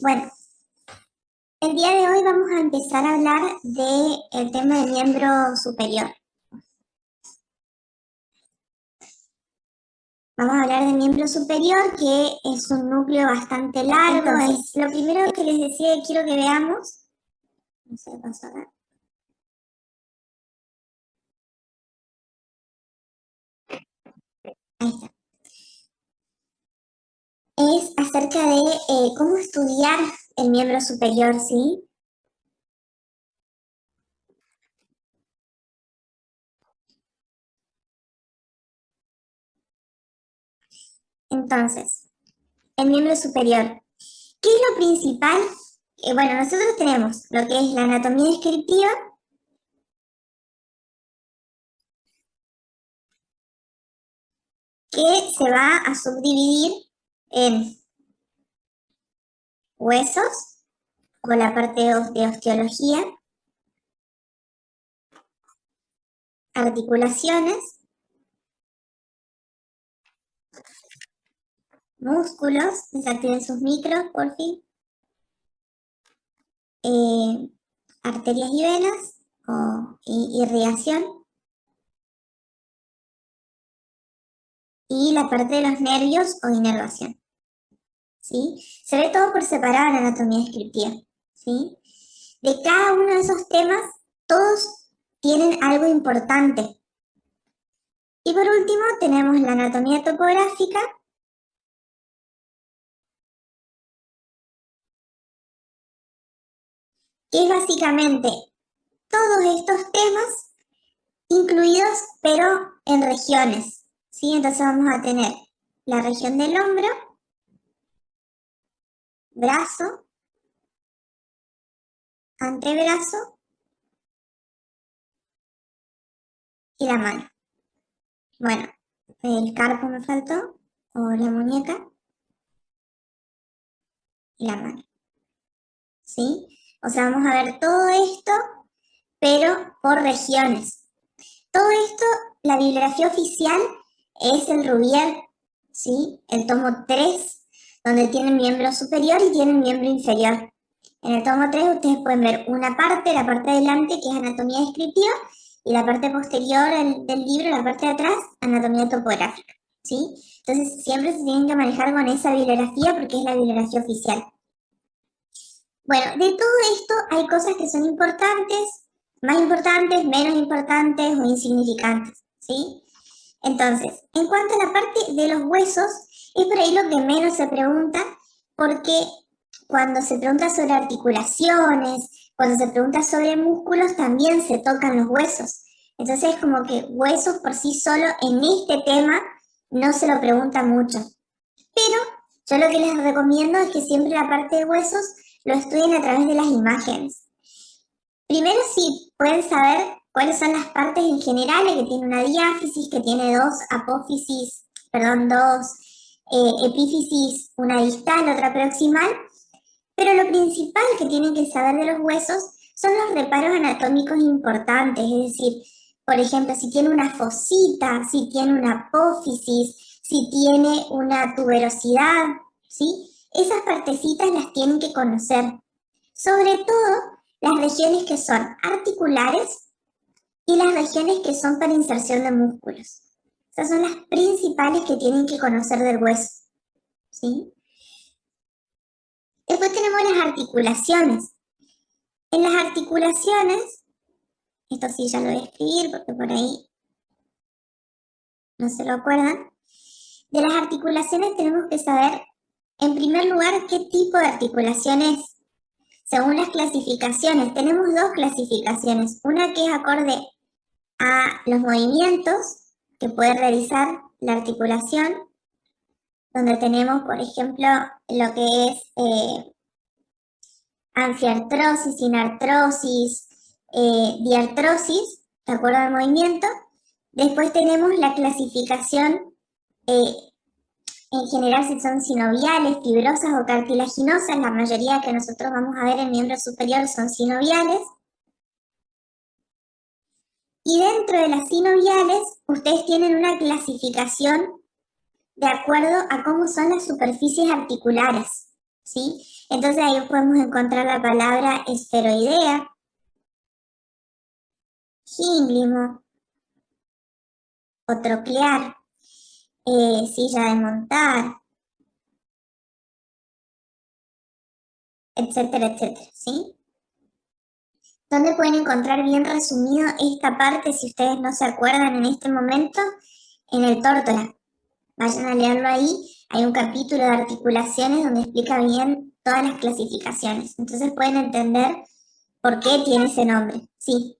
Bueno, el día de hoy vamos a empezar a hablar del tema del miembro superior. Vamos a hablar del miembro superior, que es un núcleo bastante largo. Entonces, lo primero que les decía que quiero que veamos, no sé qué pasó acá. Ahí está. Es acerca de cómo estudiar el miembro superior, ¿sí? Entonces, el miembro superior. ¿Qué es lo principal? Bueno, nosotros tenemos lo que es la anatomía descriptiva, que se va a subdividir en huesos, con la parte de osteología, articulaciones, músculos, desactiven sus micros, por fin, arterias y venas, o irrigación, y la parte de los nervios o inervación, ¿sí? Se ve todo por separado en la anatomía descriptiva, ¿sí? De cada uno de esos temas, todos tienen algo importante. Y por último tenemos la anatomía topográfica, que es básicamente todos estos temas incluidos, pero en regiones, ¿sí? Entonces vamos a tener la región del hombro, brazo, antebrazo y la mano. Bueno, el carpo me faltó, o la muñeca, y la mano, ¿sí? O sea, vamos a ver todo esto, pero por regiones. Todo esto, la bibliografía oficial es el Rubier, ¿sí? El tomo 3, donde tiene miembro superior y tiene miembro inferior. En el tomo 3 ustedes pueden ver una parte, la parte de delante, que es anatomía descriptiva, y la parte posterior del libro, la parte de atrás, anatomía topográfica, ¿sí? Entonces siempre se tienen que manejar con esa bibliografía porque es la bibliografía oficial. Bueno, de todo esto hay cosas que son importantes, más importantes, menos importantes o insignificantes, ¿sí? Entonces, en cuanto a la parte de los huesos, es por ahí lo que menos se pregunta, porque cuando se pregunta sobre articulaciones, cuando se pregunta sobre músculos, también se tocan los huesos. Entonces, como que huesos por sí solo en este tema no se lo pregunta mucho. Pero yo lo que les recomiendo es que siempre la parte de huesos lo estudien a través de las imágenes. Primero, si pueden saber cuáles son las partes en general, que tiene una diáfisis, que tiene dos apófisis, perdón, dos epífisis, una distal, otra proximal, pero lo principal que tienen que saber de los huesos son los reparos anatómicos importantes, es decir, por ejemplo, si tiene una fosita, si tiene una apófisis, si tiene una tuberosidad, ¿sí? Esas partecitas las tienen que conocer. Sobre todo las regiones que son articulares y las regiones que son para inserción de músculos. Esas son las principales que tienen que conocer del hueso, ¿sí? Después tenemos las articulaciones. En las articulaciones, esto sí ya lo voy a escribir porque por ahí no se lo acuerdan. De las articulaciones tenemos que saber, en primer lugar, qué tipo de articulación es. Según las clasificaciones, tenemos dos clasificaciones. Una que es acorde a los movimientos que puede realizar la articulación, donde tenemos, por ejemplo, lo que es anfiartrosis, sinartrosis, diartrosis, de acuerdo al movimiento. Después tenemos la clasificación en general si son sinoviales, fibrosas o cartilaginosas. La mayoría que nosotros vamos a ver en miembro superior son sinoviales. Y dentro de las sinoviales, ustedes tienen una clasificación de acuerdo a cómo son las superficies articulares, ¿sí? Entonces ahí podemos encontrar la palabra esferoidea, gínglimo o troclear, silla de montar, etcétera, etcétera, ¿sí? ¿Dónde pueden encontrar bien resumido esta parte si ustedes no se acuerdan en este momento? En el Tórtola. Vayan a leerlo ahí. Hay un capítulo de articulaciones donde explica bien todas las clasificaciones. Entonces pueden entender por qué tiene ese nombre. Sí.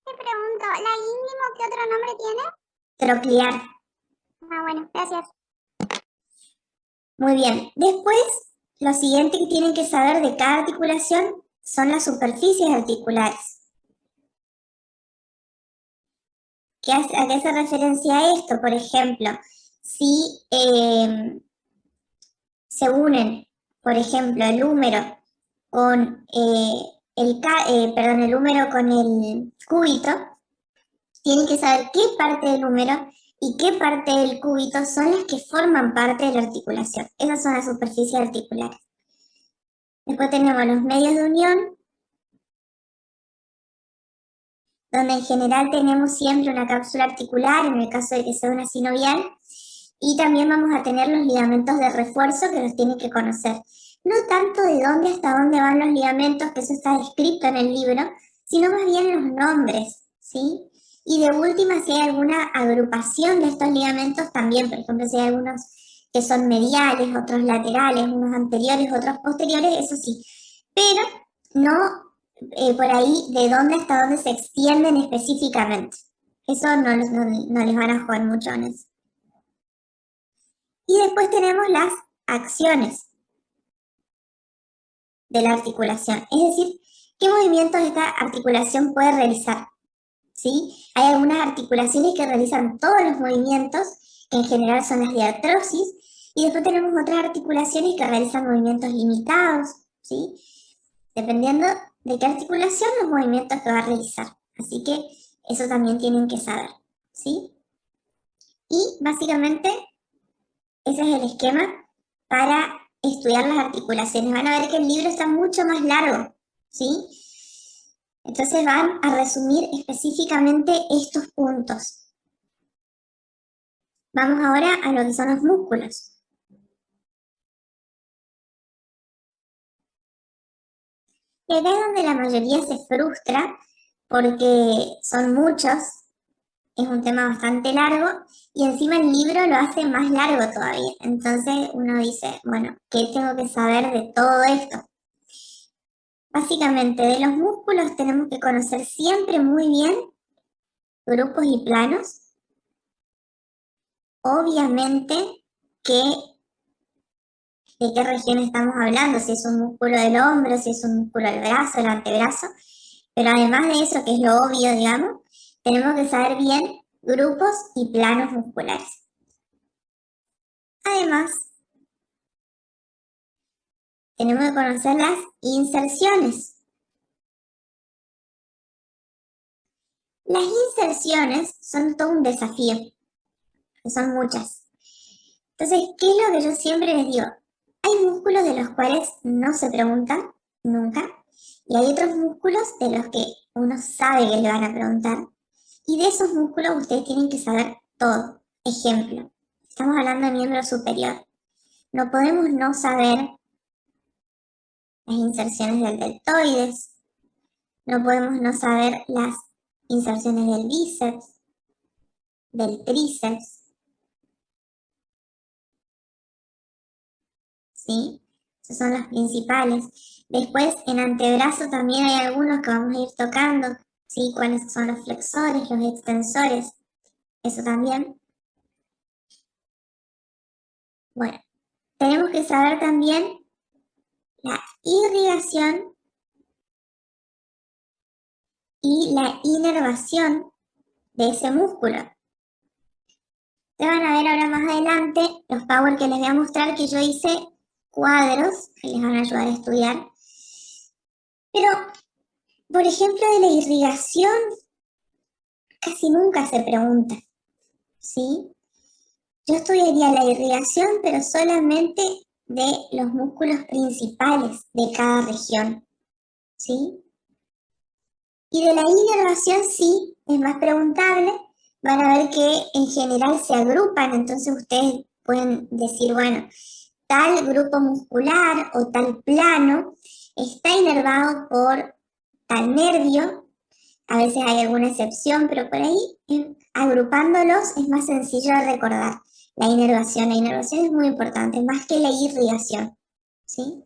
Te pregunto, ¿la gínglimo qué otro nombre tiene? Troclear. Ah, bueno, gracias. Muy bien. Después, lo siguiente que tienen que saber de cada articulación son las superficies articulares. ¿A qué hace referencia esto? Por ejemplo, si se unen, por ejemplo, el húmero con el húmero con el cúbito, tienen que saber qué parte del húmero y qué parte del cúbito son las que forman parte de la articulación. Esas son las superficies articulares. Después tenemos los medios de unión, donde en general tenemos siempre una cápsula articular, en el caso de que sea una sinovial, y también vamos a tener los ligamentos de refuerzo que los tienen que conocer. No tanto de dónde hasta dónde van los ligamentos, que eso está descrito en el libro, sino más bien los nombres, ¿sí? Y de última, si hay alguna agrupación de estos ligamentos también, por ejemplo, si hay algunos que son mediales, otros laterales, unos anteriores, otros posteriores, eso sí. Pero no por ahí de dónde hasta dónde se extienden específicamente. Eso no les van a jugar mucho en eso. Y después tenemos las acciones de la articulación, es decir, qué movimientos esta articulación puede realizar. ¿Sí? Hay algunas articulaciones que realizan todos los movimientos, que en general son las de artrosis, y después tenemos otras articulaciones que realizan movimientos limitados, ¿sí? Dependiendo de qué articulación, los movimientos que va a realizar. Así que eso también tienen que saber, ¿sí? Y básicamente ese es el esquema para estudiar las articulaciones. Van a ver que el libro está mucho más largo, ¿sí? Entonces van a resumir específicamente estos puntos. Vamos ahora a lo que son los músculos. Y acá es donde la mayoría se frustra porque son muchos, es un tema bastante largo y encima el libro lo hace más largo todavía. Entonces uno dice, bueno, ¿qué tengo que saber de todo esto? Básicamente, de los músculos tenemos que conocer siempre muy bien grupos y planos. Obviamente que de qué región estamos hablando, si es un músculo del hombro, si es un músculo del brazo, del antebrazo. Pero además de eso, que es lo obvio, digamos, tenemos que saber bien grupos y planos musculares. Además, tenemos que conocer las inserciones. Las inserciones son todo un desafío, que son muchas. Entonces, ¿qué es lo que yo siempre les digo? Hay músculos de los cuales no se preguntan nunca, y hay otros músculos de los que uno sabe que le van a preguntar, y de esos músculos ustedes tienen que saber todo. Ejemplo, estamos hablando de miembro superior. No podemos no saber las inserciones del deltoides, no podemos no saber las inserciones del bíceps, del tríceps, ¿sí? Esos son los principales. Después, en antebrazo también hay algunos que vamos a ir tocando, ¿sí? Cuáles son los flexores, los extensores, eso también. Bueno, tenemos que saber también la irrigación y la inervación de ese músculo. Te van a ver ahora más adelante los power que les voy a mostrar que yo hice cuadros que les van a ayudar a estudiar. Pero, por ejemplo, de la irrigación casi nunca se pregunta, ¿sí? Yo estudiaría la irrigación, pero solamente de los músculos principales de cada región, ¿sí? Y de la inervación sí, es más preguntable, van a ver que en general se agrupan, entonces ustedes pueden decir, bueno, tal grupo muscular o tal plano está inervado por tal nervio. A veces hay alguna excepción, pero por ahí, agrupándolos, es más sencillo de recordar. La inervación es muy importante, más que la irrigación, ¿sí?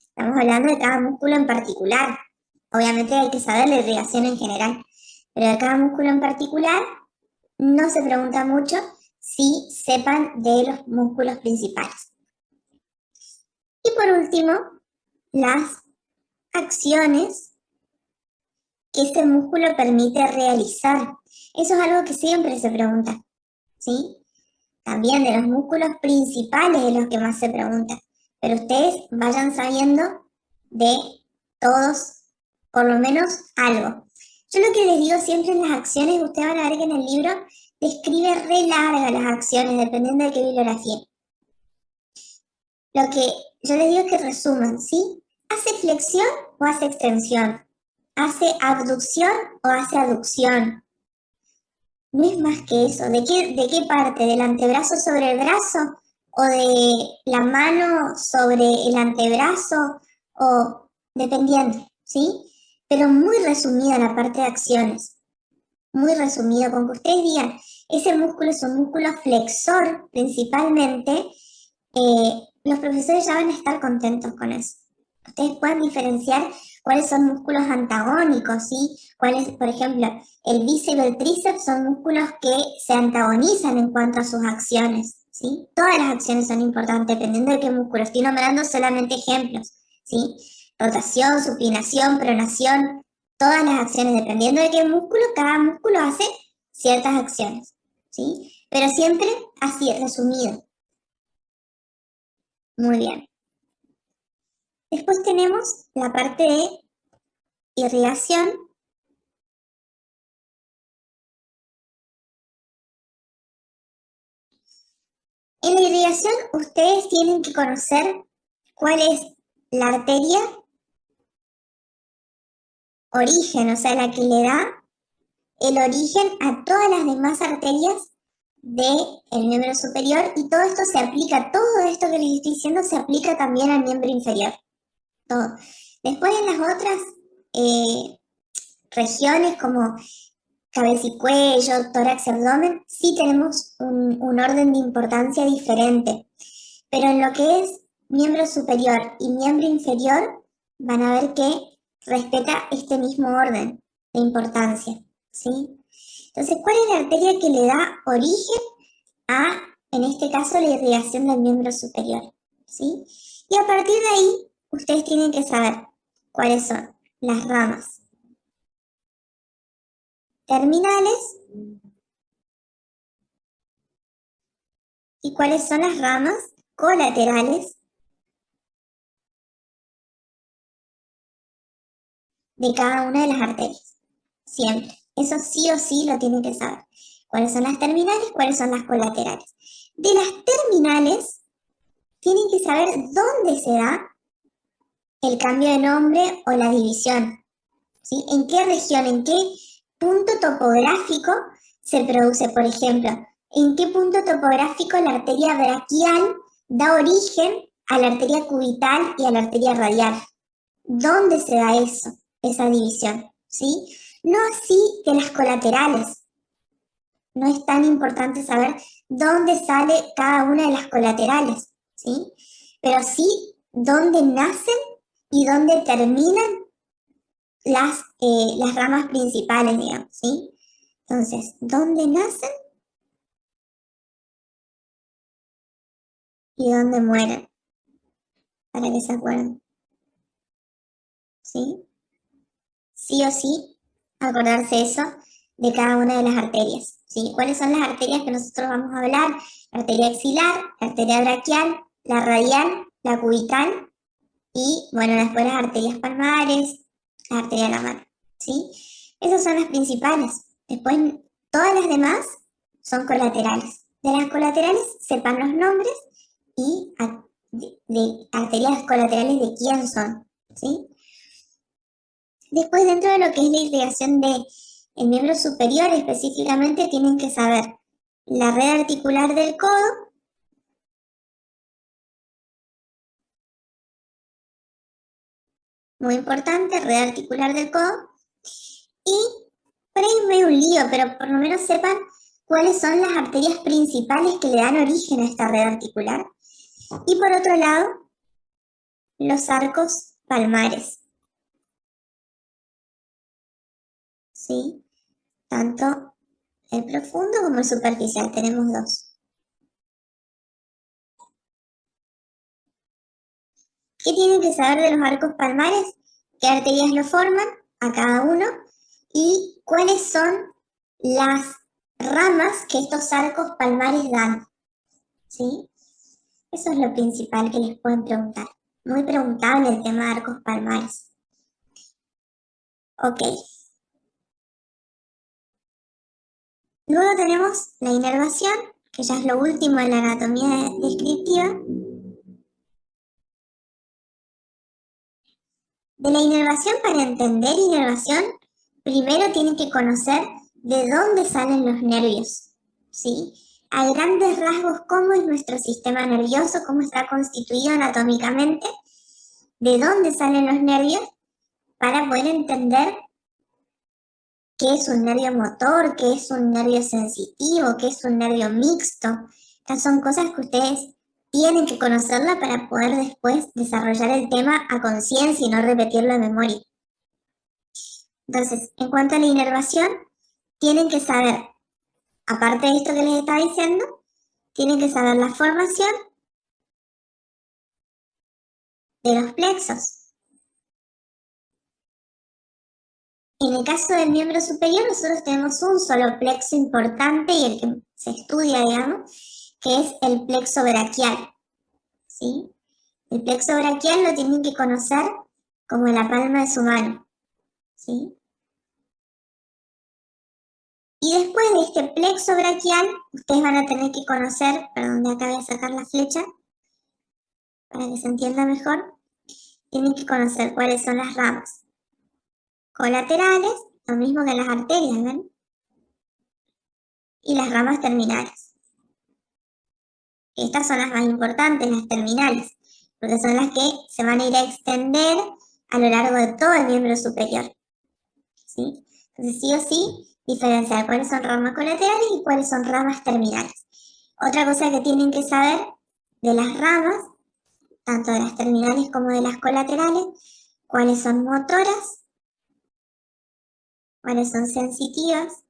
Estamos hablando de cada músculo en particular. Obviamente hay que saber la irrigación en general, pero de cada músculo en particular no se pregunta mucho si sepan de los músculos principales. Y por último, las acciones que ese músculo permite realizar. Eso es algo que siempre se pregunta, ¿sí? También de los músculos principales de los que más se pregunta. Pero ustedes vayan sabiendo de todos, por lo menos algo. Yo lo que les digo siempre en las acciones, ustedes van a ver que en el libro describe re largas las acciones, dependiendo de qué bibliografía. Lo que yo les digo es que resuman, ¿sí? ¿Hace flexión o hace extensión? ¿Hace abducción o hace aducción? No es más que eso. ¿De qué parte? ¿Del antebrazo sobre el brazo? ¿O de la mano sobre el antebrazo? O dependiendo, ¿sí? Pero muy resumida la parte de acciones. Muy resumido, con que ustedes digan, ese músculo es un músculo flexor principalmente, los profesores ya van a estar contentos con eso. Ustedes pueden diferenciar cuáles son músculos antagónicos, ¿sí? Cuáles, por ejemplo, el bíceps y el tríceps son músculos que se antagonizan en cuanto a sus acciones, ¿sí? Todas las acciones son importantes, dependiendo de qué músculo. Estoy nombrando solamente ejemplos, ¿sí? Rotación, supinación, pronación, todas las acciones, dependiendo de qué músculo, cada músculo hace ciertas acciones, ¿sí? Pero siempre así, resumido. Muy bien. Después tenemos la parte de irrigación. En la irrigación ustedes tienen que conocer cuál es la arteria origen, o sea, la que le da el origen a todas las demás arterias del miembro superior, y todo esto se aplica, todo esto que les estoy diciendo se aplica también al miembro inferior. Todo. Después en las otras regiones como cabeza y cuello, tórax y abdomen, sí tenemos un orden de importancia diferente. Pero en lo que es miembro superior y miembro inferior, van a ver que respeta este mismo orden de importancia, ¿sí? Entonces, ¿cuál es la arteria que le da origen a, en este caso, la irrigación del miembro superior? ¿Sí? Y a partir de ahí, ustedes tienen que saber cuáles son las ramas terminales y cuáles son las ramas colaterales de cada una de las arterias. Siempre. Eso sí o sí lo tienen que saber. ¿Cuáles son las terminales? ¿Cuáles son las colaterales? De las terminales, tienen que saber dónde se da el cambio de nombre o la división, ¿sí? ¿En qué región, en qué punto topográfico se produce? Por ejemplo, ¿en qué punto topográfico la arteria braquial da origen a la arteria cubital y a la arteria radial? ¿Dónde se da eso, esa división? ¿Sí? No así de las colaterales. No es tan importante saber dónde sale cada una de las colaterales, ¿sí? Pero sí dónde nacen y dónde terminan las ramas principales, digamos, ¿sí? Entonces, ¿dónde nacen y dónde mueren? Para que se acuerden, ¿sí? Sí o sí, acordarse eso de cada una de las arterias, ¿sí? ¿Cuáles son las arterias que nosotros vamos a hablar? La arteria axilar, la arteria braquial, la radial, la cubital y, bueno, después las arterias palmares, la arteria de la mano, ¿sí? Esas son las principales. Después, todas las demás son colaterales, de las colaterales sepan los nombres y de arterias colaterales de quién son, ¿sí? Después, dentro de lo que es la irrigación del miembro superior específicamente, tienen que saber la red articular del codo, muy importante, red articular del codo, y por ahí es medio un lío, pero por lo menos sepan cuáles son las arterias principales que le dan origen a esta red articular. Y por otro lado, los arcos palmares, ¿sí? Tanto el profundo como el superficial, tenemos dos. ¿Qué tienen que saber de los arcos palmares? ¿Qué arterias lo forman a cada uno? ¿Y cuáles son las ramas que estos arcos palmares dan? ¿Sí? Eso es lo principal que les pueden preguntar. Muy preguntable el tema de arcos palmares. Ok. Luego tenemos la inervación, que ya es lo último de la anatomía descriptiva. De la inervación, para entender inervación, primero tienen que conocer de dónde salen los nervios, ¿sí? A grandes rasgos, cómo es nuestro sistema nervioso, cómo está constituido anatómicamente, de dónde salen los nervios, para poder entender qué es un nervio motor, qué es un nervio sensitivo, qué es un nervio mixto. Estas son cosas que ustedes tienen que conocerla para poder después desarrollar el tema a conciencia y no repetirlo de memoria. Entonces, en cuanto a la inervación, tienen que saber, aparte de esto que les estaba diciendo, tienen que saber la formación de los plexos. En el caso del miembro superior, nosotros tenemos un solo plexo importante y el que se estudia, digamos, que es el plexo braquial, ¿sí? El plexo braquial lo tienen que conocer como la palma de su mano, ¿sí? Y después de este plexo braquial, ustedes van a tener que conocer, perdón, de acá voy a sacar la flecha, para que se entienda mejor, tienen que conocer cuáles son las ramas colaterales, lo mismo que las arterias, ¿ven? Y las ramas terminales. Estas son las más importantes, las terminales, porque son las que se van a ir a extender a lo largo de todo el miembro superior, ¿sí? Entonces, sí o sí, diferenciar cuáles son ramas colaterales y cuáles son ramas terminales. Otra cosa que tienen que saber de las ramas, tanto de las terminales como de las colaterales, cuáles son motoras, cuáles son sensitivas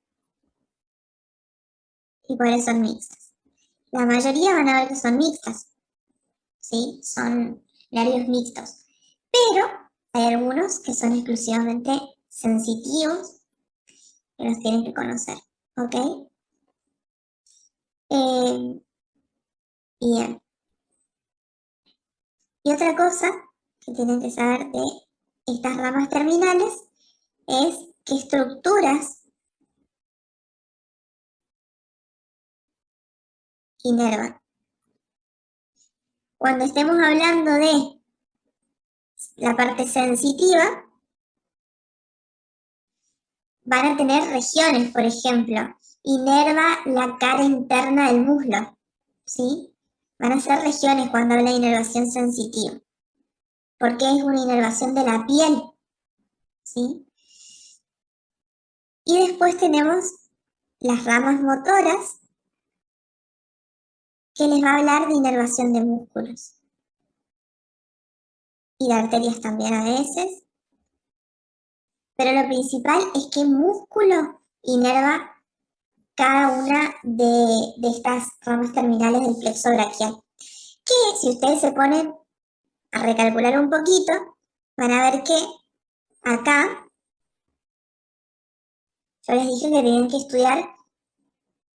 y cuáles son mixtas. La mayoría van a ver que son mixtas, ¿sí? Son nervios mixtos, pero hay algunos que son exclusivamente sensitivos que los tienen que conocer, ¿ok? Bien. Y otra cosa que tienen que saber de estas ramas terminales es qué estructuras inervan. Cuando estemos hablando de la parte sensitiva, van a tener regiones, por ejemplo, inerva la cara interna del muslo, ¿sí? Van a ser regiones cuando habla de inervación sensitiva, porque es una inervación de la piel, ¿sí? Y después tenemos las ramas motoras, que les va a hablar de inervación de músculos. Y de arterias también a veces. Pero lo principal es que músculo inerva cada una de estas ramas terminales del plexo braquial. Que si ustedes se ponen a recalcular un poquito, van a ver que acá yo les dije que tenían que estudiar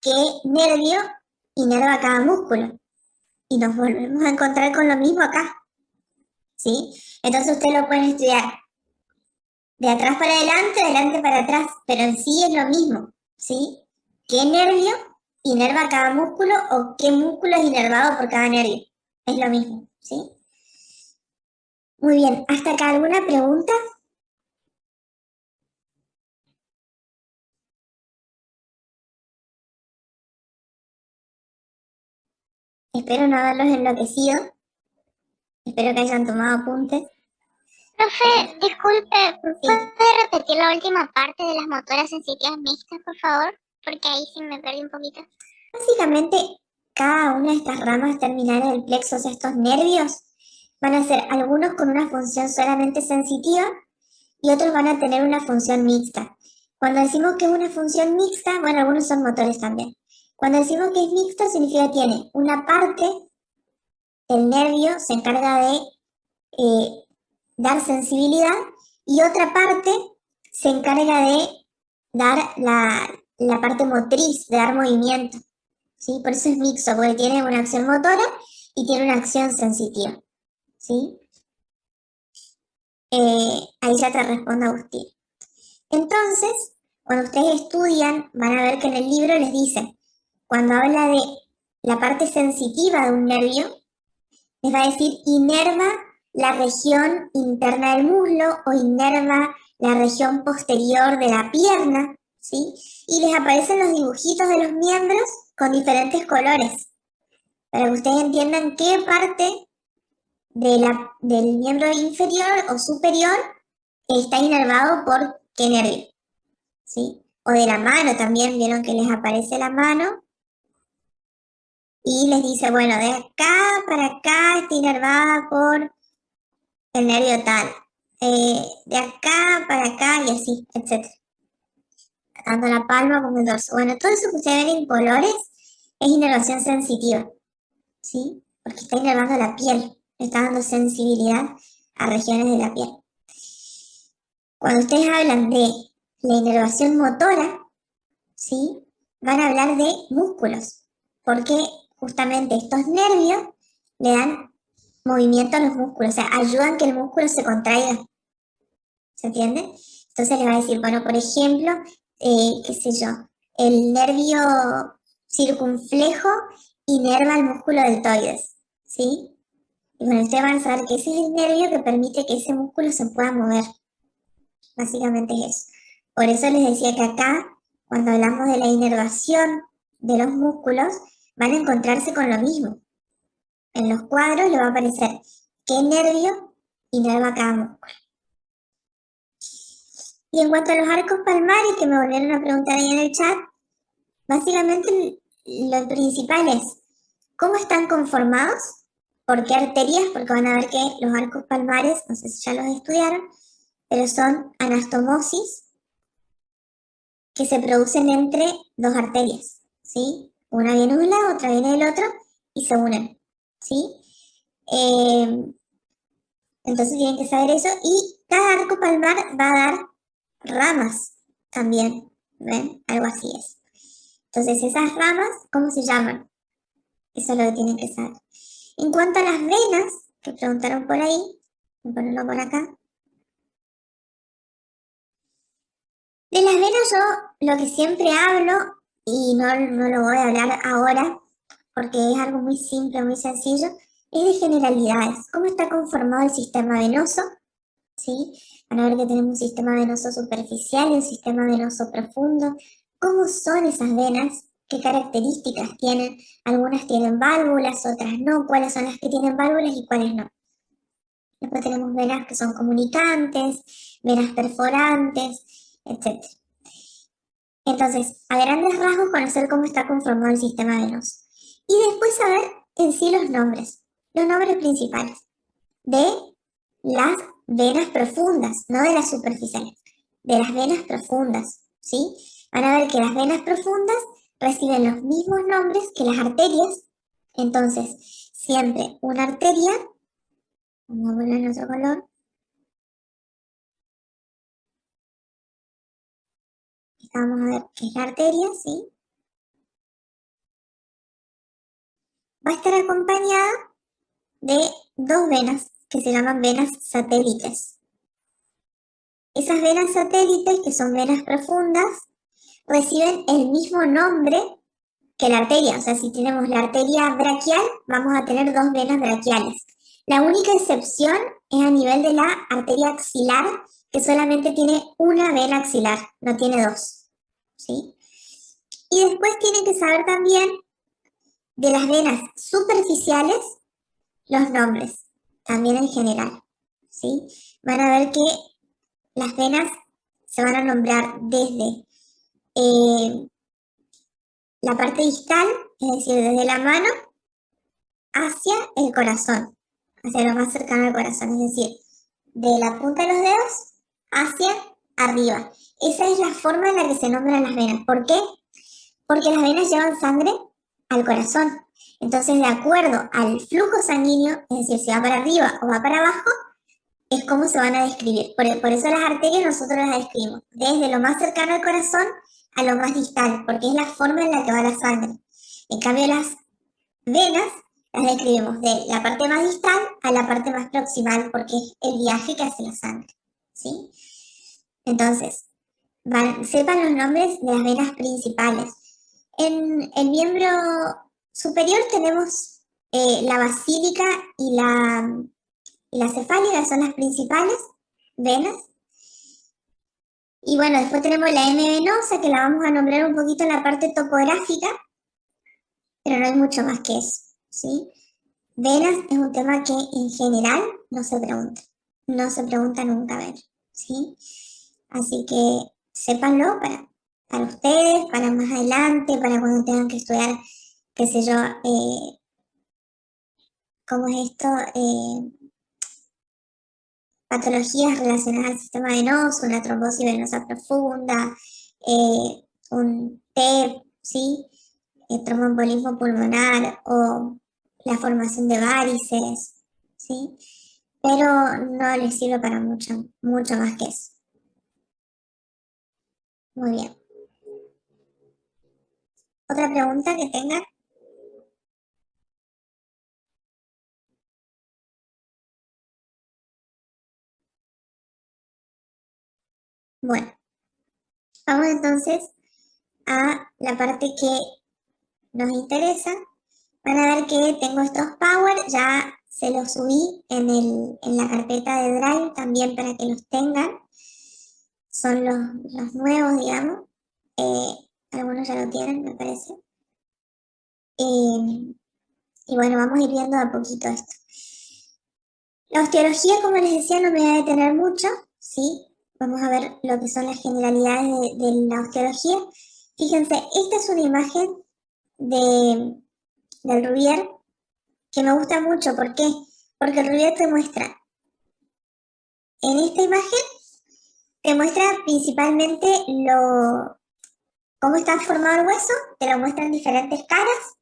qué nervio inerva cada músculo. Y nos volvemos a encontrar con lo mismo acá, ¿sí? Entonces ustedes lo pueden estudiar de atrás para adelante, de adelante para atrás, pero en sí es lo mismo, ¿sí? ¿Qué nervio inerva cada músculo o qué músculo es inervado por cada nervio. Es lo mismo, ¿sí? Muy bien, ¿hasta acá alguna pregunta? Espero no haberlos enloquecido. Espero que hayan tomado apuntes. Profe, disculpe, Sí, ¿puede repetir la última parte de las motoras sensitivas mixtas, por favor? Porque ahí sí me perdí un poquito. básicamente cada una de estas ramas terminales del plexo, o sea, estos nervios, van a ser algunos con una función solamente sensitiva y otros van a tener una función mixta. Cuando decimos que es una función mixta, bueno, algunos son motores también. Cuando decimos que es mixto, significa que tiene una parte del nervio se encarga de dar sensibilidad y otra parte se encarga de dar la parte motriz, de dar movimiento. ¿Sí? Por eso es mixto, porque tiene una acción motora y tiene una acción sensitiva. ¿Sí? Ahí ya te respondo, Agustín. Entonces, cuando ustedes estudian, van a ver que en el libro les dice, cuando habla de la parte sensitiva de un nervio, les va a decir inerva la región interna del muslo o inerva la región posterior de la pierna, ¿sí? Y les aparecen los dibujitos de los miembros con diferentes colores, para que ustedes entiendan qué parte del miembro inferior o superior está inervado por qué nervio, ¿sí? O de la mano también, vieron que les aparece la mano y les dice, bueno, de acá para acá está inervada por el nervio tal, de acá para acá y así, etc. Dando la palma con el dorso. Bueno, todo eso que ustedes ven en colores es inervación sensitiva, ¿sí? Porque está inervando la piel, está dando sensibilidad a regiones de la piel. Cuando ustedes hablan de la inervación motora, ¿sí? Van a hablar de músculos, porque justamente estos nervios le dan movimiento a los músculos, o sea, ayudan que el músculo se contraiga. ¿Se entiende? Entonces le va a decir, bueno, por ejemplo, qué sé yo, el nervio circunflejo inerva el músculo deltoides, ¿sí? Y bueno, ustedes van a saber que ese es el nervio que permite que ese músculo se pueda mover. Básicamente es eso. Por eso les decía que acá, cuando hablamos de la inervación de los músculos, van a encontrarse con lo mismo. En los cuadros le va a aparecer qué nervio inerva cada músculo. Y en cuanto a los arcos palmares, que me volvieron a preguntar ahí en el chat, básicamente lo principal es cómo están conformados, por qué arterias, porque van a ver que los arcos palmares, no sé si ya los estudiaron, pero son anastomosis que se producen entre dos arterias, ¿sí? Una viene de un lado, otra viene del otro y se unen, ¿sí? Entonces tienen que saber eso y cada arco palmar va a dar ramas también, ¿ven? Algo así es. Entonces esas ramas, ¿cómo se llaman? Eso es lo que tienen que saber. En cuanto a las venas, que preguntaron por ahí, voy a ponerlo por acá. De las venas yo lo que siempre hablo, y no lo voy a hablar ahora, porque es algo muy simple, muy sencillo, es de generalidades. ¿Cómo está conformado el sistema venoso? ¿Sí? Van a ver que tenemos un sistema venoso superficial y un sistema venoso profundo. ¿Cómo son esas venas? ¿Qué características tienen? Algunas tienen válvulas, otras no. ¿Cuáles son las que tienen válvulas y cuáles no? Después tenemos venas que son comunicantes, venas perforantes, etc. Entonces, a grandes rasgos, conocer cómo está conformado el sistema venoso. Y después saber en sí los nombres principales de las venas profundas, no de las superficiales, de las venas profundas, ¿sí? Van a ver que las venas profundas reciben los mismos nombres que las arterias, entonces siempre una arteria, vamos a poner en otro color, vamos a ver qué es la arteria, ¿sí? Va a estar acompañada de dos venas que se llaman venas satélites. Esas venas satélites, que son venas profundas, reciben el mismo nombre que la arteria. O sea, si tenemos la arteria braquial, vamos a tener dos venas braquiales. La única excepción es a nivel de la arteria axilar, que solamente tiene una vena axilar, no tiene dos, ¿sí? Y después tienen que saber también de las venas superficiales los nombres, también en general, ¿sí? Van a ver que las venas se van a nombrar desde la parte distal, es decir, desde la mano hacia el corazón, hacia lo más cercano al corazón, es decir, de la punta de los dedos hacia arriba. Esa es la forma en la que se nombran las venas. ¿Por qué? Porque las venas llevan sangre al corazón. Entonces, de acuerdo al flujo sanguíneo, es decir, si va para arriba o va para abajo, es como se van a describir. Por eso las arterias nosotros las describimos desde lo más cercano al corazón a lo más distal, porque es la forma en la que va la sangre. En cambio, las venas las describimos de la parte más distal a la parte más proximal, porque es el viaje que hace la sangre, ¿sí? Entonces, sepan los nombres de las venas principales. En el miembro superior tenemos la basílica y la cefálica, son las principales venas. Y bueno, después tenemos la M venosa, que la vamos a nombrar un poquito en la parte topográfica, pero no hay mucho más que eso, ¿sí? Venas es un tema que en general no se pregunta. No se pregunta nunca ver, ¿sí? Así que sépanlo para ustedes, para más adelante, para cuando tengan que estudiar, qué sé yo, cómo es esto, patologías relacionadas al sistema venoso, una trombosis venosa profunda, un TEP, ¿sí? Tromboembolismo pulmonar o la formación de varices, ¿sí? Pero no les sirve para mucho, mucho más que eso. Muy bien. ¿Otra pregunta que tengan? Bueno, vamos entonces a la parte que nos interesa. Van a ver que tengo estos Power, ya se los subí en la carpeta de Drive también para que los tengan. Son los nuevos, digamos. Algunos ya lo tienen, me parece. Y bueno, vamos a ir viendo a poquito esto. La osteología, como les decía, no me voy a detener mucho, ¿sí? Vamos a ver lo que son las generalidades de la osteología. Fíjense, esta es una imagen del Rubier que me gusta mucho. ¿Por qué? Porque el Rubier te muestra, en esta imagen, te muestra principalmente cómo está formado el hueso, te lo muestra en diferentes caras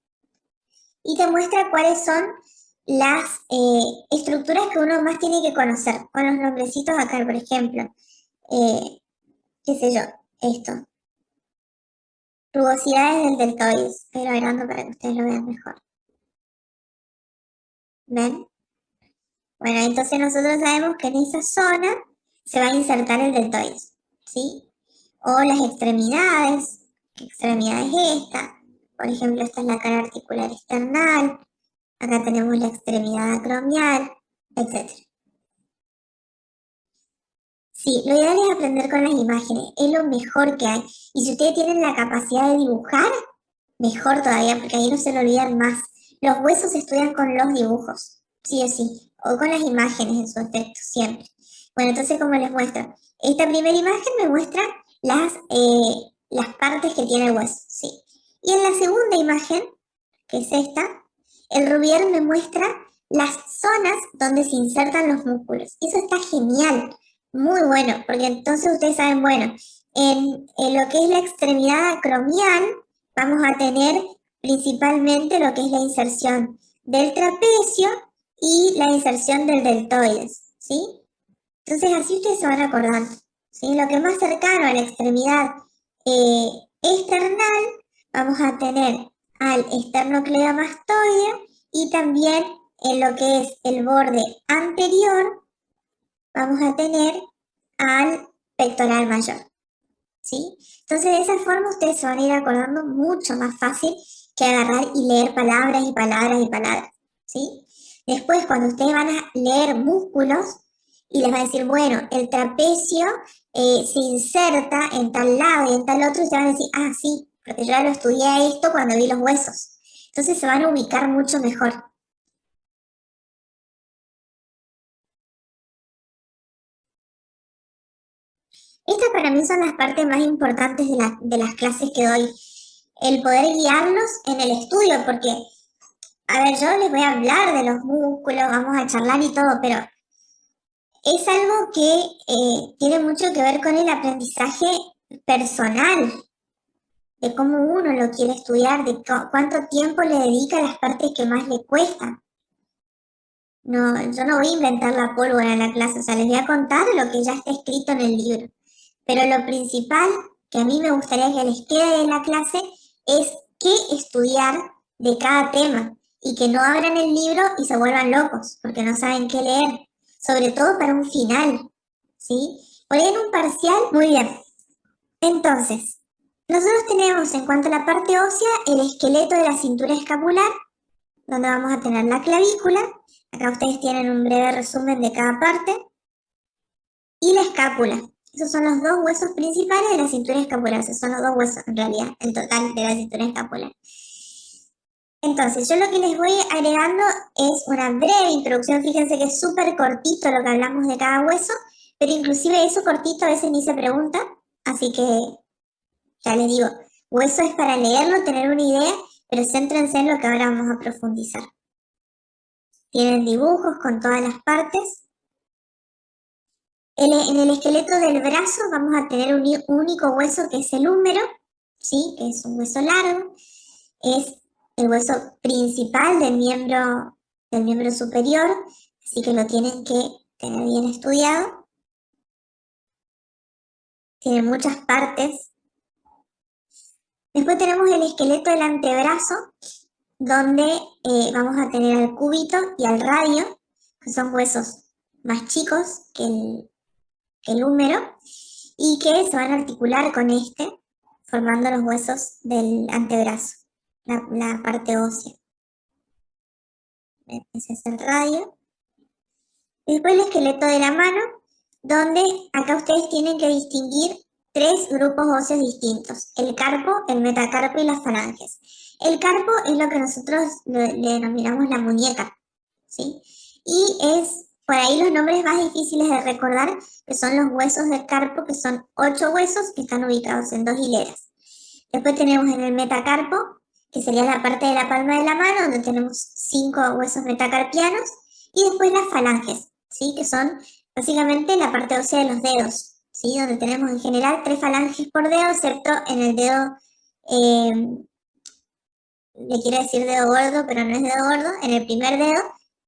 y te muestra cuáles son las estructuras que uno más tiene que conocer, con los nombrecitos acá, por ejemplo, qué sé yo, esto, rugosidades del deltoides, estoy grabando para que ustedes lo vean mejor. ¿Ven? Bueno, entonces nosotros sabemos que en esa zona se va a insertar el deltoides, ¿sí? O las extremidades, ¿qué extremidad es esta? Por ejemplo, esta es la cara articular external, acá tenemos la extremidad acromial, etc. Sí, lo ideal es aprender con las imágenes, es lo mejor que hay. Y si ustedes tienen la capacidad de dibujar, mejor todavía, porque ahí no se lo olvidan más. Los huesos se estudian con los dibujos, sí o sí, o con las imágenes en su efecto, siempre. Bueno, entonces como les muestro, esta primera imagen me muestra las partes que tiene el hueso, sí. Y en la segunda imagen, que es esta, el Rubier me muestra las zonas donde se insertan los músculos. Eso está genial, muy bueno, porque entonces ustedes saben, bueno, en lo que es la extremidad acromial, vamos a tener principalmente lo que es la inserción del trapecio y la inserción del deltoides, ¿sí? Entonces así ustedes se van acordando, ¿sí? Lo que es más cercano a la extremidad external, vamos a tener al esternocleidomastoideo y también en lo que es el borde anterior, vamos a tener al pectoral mayor, ¿sí? Entonces de esa forma ustedes se van a ir acordando mucho más fácil que agarrar y leer palabras y palabras y palabras, ¿sí? Después, cuando ustedes van a leer músculos y les va a decir, bueno, el trapecio se inserta en tal lado y en tal otro, y se van a decir, ah, sí, porque yo ya lo estudié a esto cuando vi los huesos. Entonces se van a ubicar mucho mejor. Estas para mí son las partes más importantes de las clases que doy. El poder guiarlos en el estudio, porque, a ver, yo les voy a hablar de los músculos, vamos a charlar y todo, pero es algo que tiene mucho que ver con el aprendizaje personal, de cómo uno lo quiere estudiar, de cuánto tiempo le dedica a las partes que más le cuestan. No, yo no voy a inventar la pólvora en la clase, o sea, les voy a contar lo que ya está escrito en el libro. Pero lo principal que a mí me gustaría que les quede en la clase es qué estudiar de cada tema y que no abran el libro y se vuelvan locos porque no saben qué leer, sobre todo para un final, ¿sí? Por ahí en un parcial, muy bien. Entonces, nosotros tenemos en cuanto a la parte ósea el esqueleto de la cintura escapular, donde vamos a tener la clavícula. Acá ustedes tienen un breve resumen de cada parte. Y la escápula. Esos son los dos huesos principales de la cintura escapular. Esos son los dos huesos, en realidad, en total de la cintura escapular. Entonces, yo lo que les voy agregando es una breve introducción. Fíjense que es súper cortito lo que hablamos de cada hueso, pero inclusive eso cortito a veces ni se pregunta. Así que, ya les digo, hueso es para leerlo, tener una idea, pero céntrense en lo que ahora vamos a profundizar. Tienen dibujos con todas las partes. En el esqueleto del brazo vamos a tener un único hueso que es el húmero, ¿sí? Que es un hueso largo. Es el hueso principal del miembro superior, así que lo tienen que tener bien estudiado. Tiene muchas partes. Después tenemos el esqueleto del antebrazo, donde vamos a tener al cúbito y al radio, que son huesos más chicos que el húmero, y que se van a articular con este, formando los huesos del antebrazo, la parte ósea. Ese es el radio. Después el esqueleto de la mano, donde acá ustedes tienen que distinguir tres grupos óseos distintos: el carpo, el metacarpo y las falanges. El carpo es lo que nosotros le denominamos la muñeca, ¿sí? Y es por ahí los nombres más difíciles de recordar, que son los huesos del carpo, que son 8 huesos que están ubicados en 2 hileras. Después tenemos en el metacarpo, que sería la parte de la palma de la mano, donde tenemos 5 huesos metacarpianos, y después las falanges, ¿sí? Que son básicamente la parte ósea de los dedos, ¿sí? Donde tenemos en general 3 falanges por dedo, excepto en el dedo, le quiero decir dedo gordo, pero no es dedo gordo, en el primer dedo,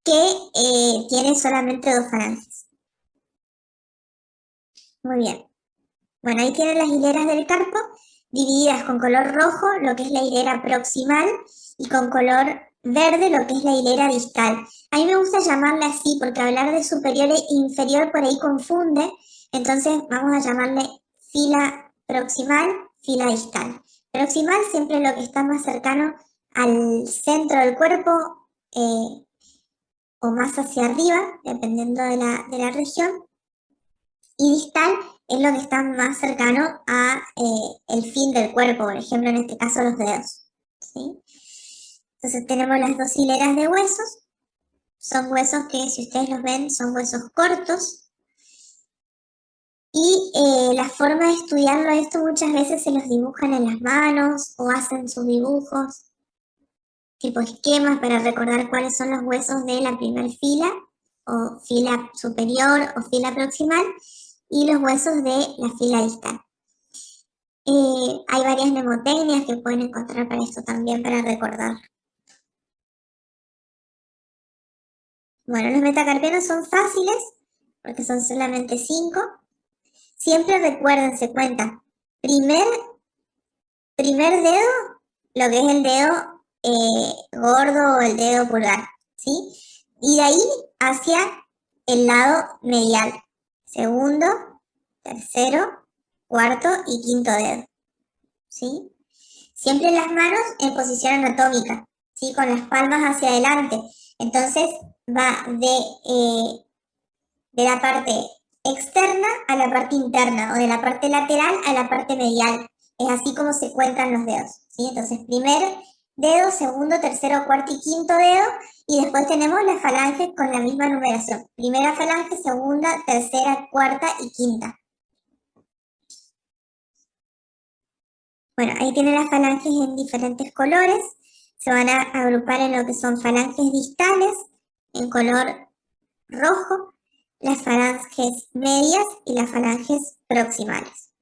que tiene solamente 2 falanges. Muy bien. Bueno, ahí tienen las hileras del carpo, divididas con color rojo, lo que es la hilera proximal, y con color verde, lo que es la hilera distal. A mí me gusta llamarle así, porque hablar de superior e inferior por ahí confunde, entonces vamos a llamarle fila proximal, fila distal. Proximal siempre lo que está más cercano al centro del cuerpo, o más hacia arriba, dependiendo de la región, y distal es lo que está más cercano a el fin del cuerpo, por ejemplo, en este caso los dedos, ¿sí? Entonces tenemos las 2 hileras de huesos. Son huesos que, si ustedes los ven, son huesos cortos. Y la forma de estudiarlo esto muchas veces se los dibujan en las manos o hacen sus dibujos, tipo esquemas para recordar cuáles son los huesos de la primera fila, o fila superior o fila proximal, y los huesos de la fila distal. Hay varias mnemotecnias que pueden encontrar para esto también, para recordar. Bueno, los metacarpianos son fáciles, porque son solamente 5. Siempre recuerden, se cuenta, primer dedo, lo que es el dedo gordo o el dedo pulgar, ¿sí? Y de ahí hacia el lado medial. Segundo, tercero, cuarto y quinto dedo, ¿sí? Siempre las manos en posición anatómica, ¿sí? Con las palmas hacia adelante. Entonces va de la parte externa a la parte interna o de la parte lateral a la parte medial. Es así como se cuentan los dedos, ¿sí? Entonces, primer dedo, segundo, tercero, cuarto y quinto dedo, y después tenemos las falanges con la misma numeración. Primera falange, segunda, tercera, cuarta y quinta. Bueno, ahí tienen las falanges en diferentes colores. Se van a agrupar en lo que son falanges distales, en color rojo, las falanges medias y las falanges proximales.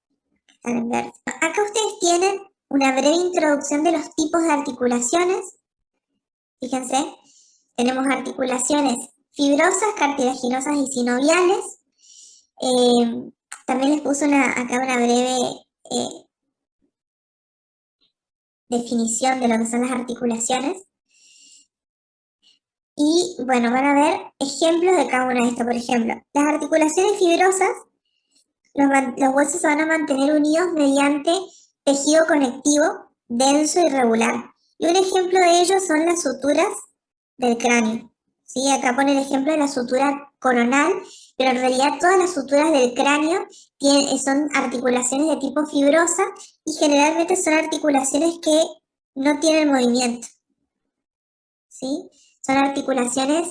Están en verde. Acá ustedes tienen una breve introducción de los tipos de articulaciones. Fíjense, tenemos articulaciones fibrosas, cartilaginosas y sinoviales. También les puse acá una breve definición de lo que son las articulaciones. Y bueno, van a ver ejemplos de cada una de estas. Por ejemplo, las articulaciones fibrosas, los huesos se van a mantener unidos mediante tejido conectivo denso y regular. Y un ejemplo de ello son las suturas del cráneo. ¿Sí? Acá pone el ejemplo de la sutura coronal, pero en realidad todas las suturas del cráneo son articulaciones de tipo fibrosa y generalmente son articulaciones que no tienen movimiento. ¿Sí? Son articulaciones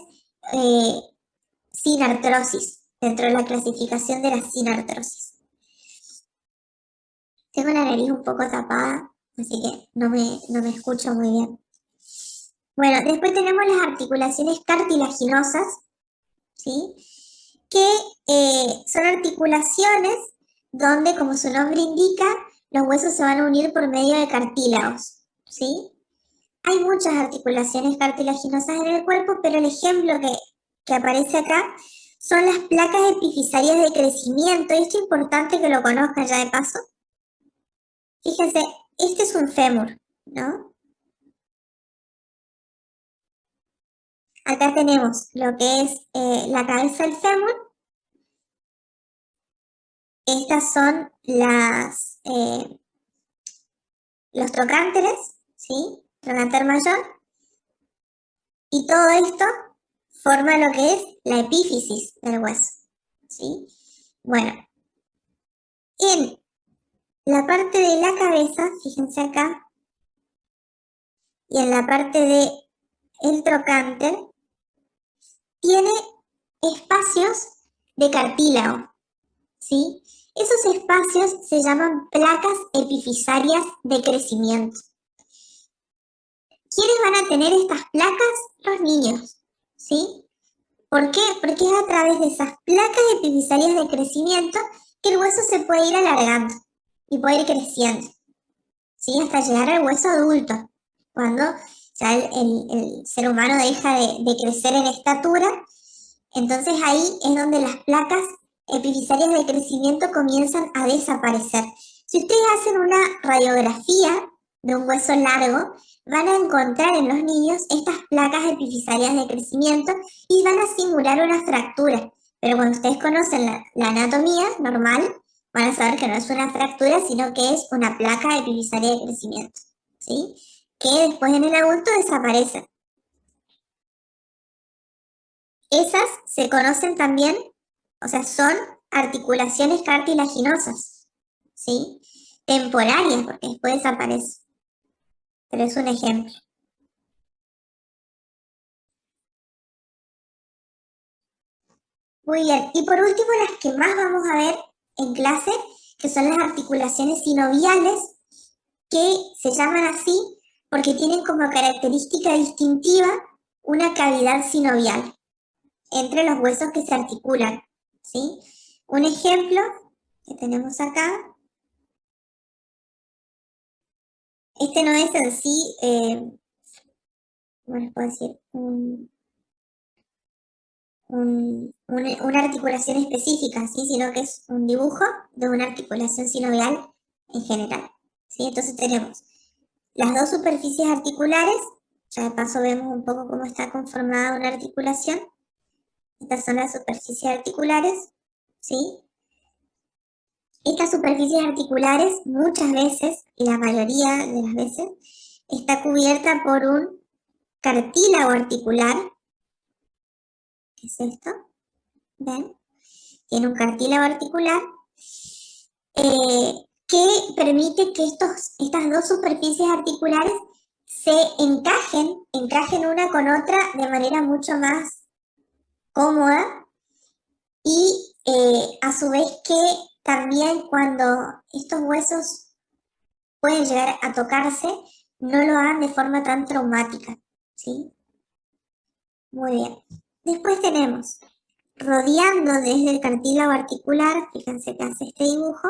sin artrosis, dentro de la clasificación de la sinartrosis. Tengo la nariz un poco tapada, así que no me escucho muy bien. Bueno, después tenemos las articulaciones cartilaginosas, ¿sí? Que son articulaciones donde, como su nombre indica, los huesos se van a unir por medio de cartílagos, ¿sí? Hay muchas articulaciones cartilaginosas en el cuerpo, pero el ejemplo que aparece acá son las placas epifisarias de crecimiento, y esto es importante que lo conozcan ya de paso. Fíjense, este es un fémur, ¿no? Acá tenemos lo que es la cabeza del fémur. Estas son los trocánteres, ¿sí? Trocánter mayor. Y todo esto forma lo que es la epífisis del hueso, ¿sí? Bueno, en la parte de la cabeza, fíjense acá, y en la parte del trocánter, tiene espacios de cartílago, ¿sí? Esos espacios se llaman placas epifisarias de crecimiento. ¿Quiénes van a tener estas placas? Los niños, ¿sí? ¿Por qué? Porque es a través de esas placas epifisarias de crecimiento que el hueso se puede ir alargando y puede ir creciendo, ¿sí? Hasta llegar al hueso adulto, cuando ya el ser humano deja de crecer en estatura. Entonces ahí es donde las placas epifisarias de crecimiento comienzan a desaparecer. Si ustedes hacen una radiografía de un hueso largo, van a encontrar en los niños estas placas epifisarias de crecimiento y van a simular una fractura. Pero cuando ustedes conocen la anatomía normal, van a saber que no es una fractura, sino que es una placa epifisaria de crecimiento, ¿sí? Que después en el adulto desaparece. Esas se conocen también, o sea, son articulaciones cartilaginosas, ¿sí? Temporarias, porque después desaparece. Pero es un ejemplo. Muy bien, y por último las que más vamos a ver en clase, que son las articulaciones sinoviales, que se llaman así porque tienen como característica distintiva una cavidad sinovial entre los huesos que se articulan, ¿sí? Un ejemplo que tenemos acá, este no es en sí, ¿cómo les puedo decir? Una articulación específica, ¿sí? Sino que es un dibujo de una articulación sinovial en general, ¿sí? Entonces tenemos las dos superficies articulares, ya de paso vemos un poco cómo está conformada una articulación. Estas son las superficies articulares, ¿sí? Estas superficies articulares muchas veces, y la mayoría de las veces, está cubierta por un cartílago articular. ¿Qué es esto? ¿Ven? Tiene un cartílago articular que permite que estas dos superficies articulares se encajen una con otra de manera mucho más cómoda y a su vez que también cuando estos huesos pueden llegar a tocarse, no lo hagan de forma tan traumática, ¿sí? Muy bien. Después tenemos, rodeando desde el cartílago articular, fíjense que hace este dibujo,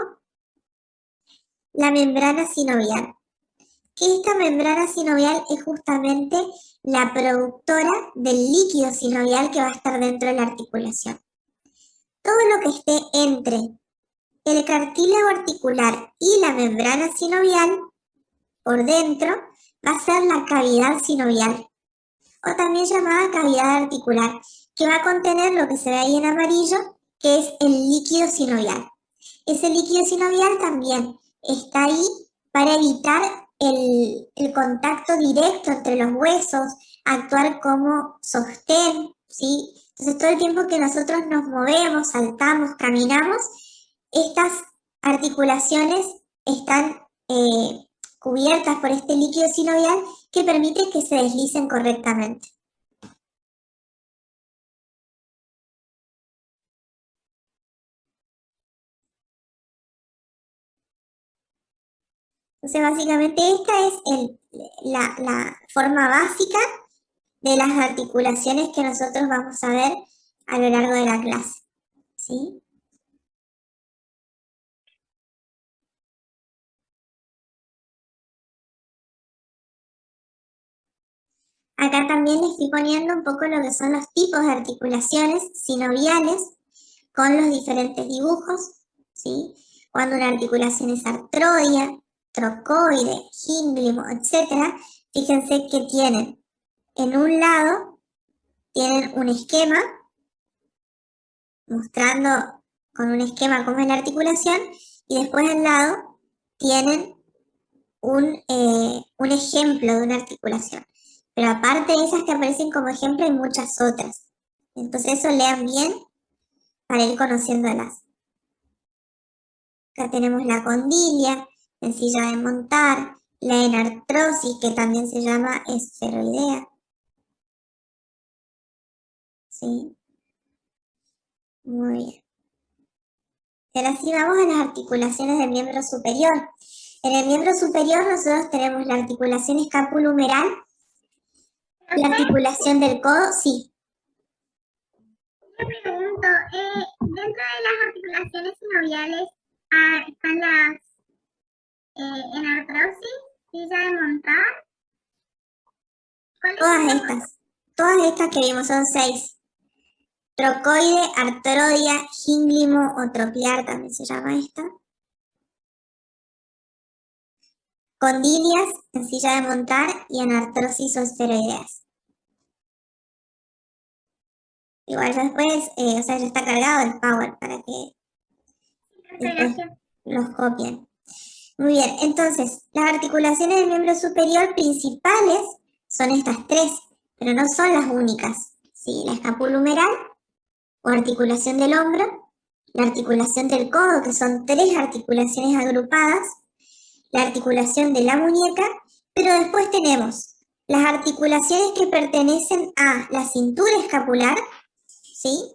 la membrana sinovial. Que esta membrana sinovial es justamente la productora del líquido sinovial que va a estar dentro de la articulación. Todo lo que esté entre el cartílago articular y la membrana sinovial, por dentro, va a ser la cavidad sinovial, o también llamada cavidad articular, que va a contener lo que se ve ahí en amarillo, que es el líquido sinovial. Ese líquido sinovial también está ahí para evitar el contacto directo entre los huesos, actuar como sostén, ¿sí? Entonces todo el tiempo que nosotros nos movemos, saltamos, caminamos, estas articulaciones están cubiertas por este líquido sinovial que permite que se deslicen correctamente. Entonces básicamente esta es la forma básica de las articulaciones que nosotros vamos a ver a lo largo de la clase, ¿sí? Acá también les estoy poniendo un poco lo que son los tipos de articulaciones sinoviales con los diferentes dibujos, ¿sí? Cuando una articulación es artrodia, trocoide, gínglimo, etc., fíjense que tienen, en un lado, tienen un esquema, mostrando con un esquema cómo es la articulación, y después al lado tienen un ejemplo de una articulación. Pero aparte de esas que aparecen como ejemplo, hay muchas otras. Entonces eso lean bien para ir conociéndolas. Acá tenemos la condilia, sencilla de montar, la enartrosis, que también se llama esferoidea. ¿Sí? Muy bien. Ahora sí vamos a las articulaciones del miembro superior. En el miembro superior nosotros tenemos la articulación escapulohumeral, la articulación del codo, sí. Te pregunto, dentro de las articulaciones sinoviales están las enartrosis, silla de montar. Todas estas que vimos son 6. Trocoide, artrodia, gínglimo o tropiar también se llama esta. Condilias, en silla de montar, y anartrosis o esferoideas. Igual ya después, o sea, ya está cargado el Power para que después los copien. Muy bien, entonces, las articulaciones del miembro superior principales son estas 3, pero no son las únicas. ¿Sí? La escapulohumeral o articulación del hombro, la articulación del codo, que son 3 articulaciones agrupadas, la articulación de la muñeca, pero después tenemos las articulaciones que pertenecen a la cintura escapular, ¿sí?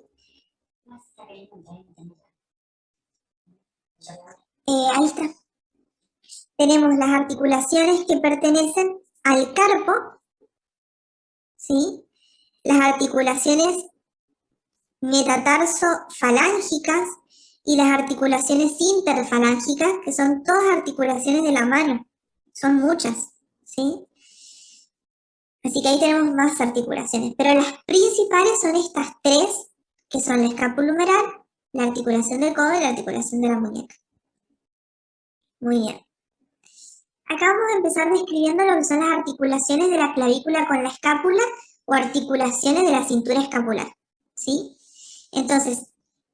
Ahí está. Tenemos las articulaciones que pertenecen al carpo, ¿sí? Las articulaciones metatarso-falángicas y las articulaciones interfalángicas, que son todas articulaciones de la mano. Son muchas, ¿sí? Así que ahí tenemos más articulaciones, pero las principales son estas 3, que son la escapulohumeral, la articulación del codo y la articulación de la muñeca. Muy bien. Acá vamos a empezar describiendo lo que son las articulaciones de la clavícula con la escápula o articulaciones de la cintura escapular, ¿sí? Entonces,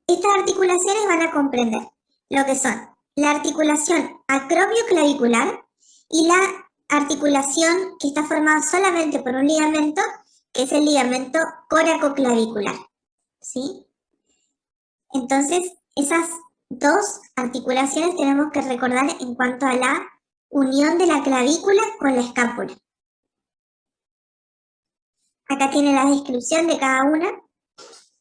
estas articulaciones van a comprender lo que son la articulación acromioclavicular y la articulación que está formada solamente por un ligamento, que es el ligamento coracoclavicular, ¿sí? Entonces, esas dos articulaciones tenemos que recordar en cuanto a la unión de la clavícula con la escápula. Acá tiene la descripción de cada una,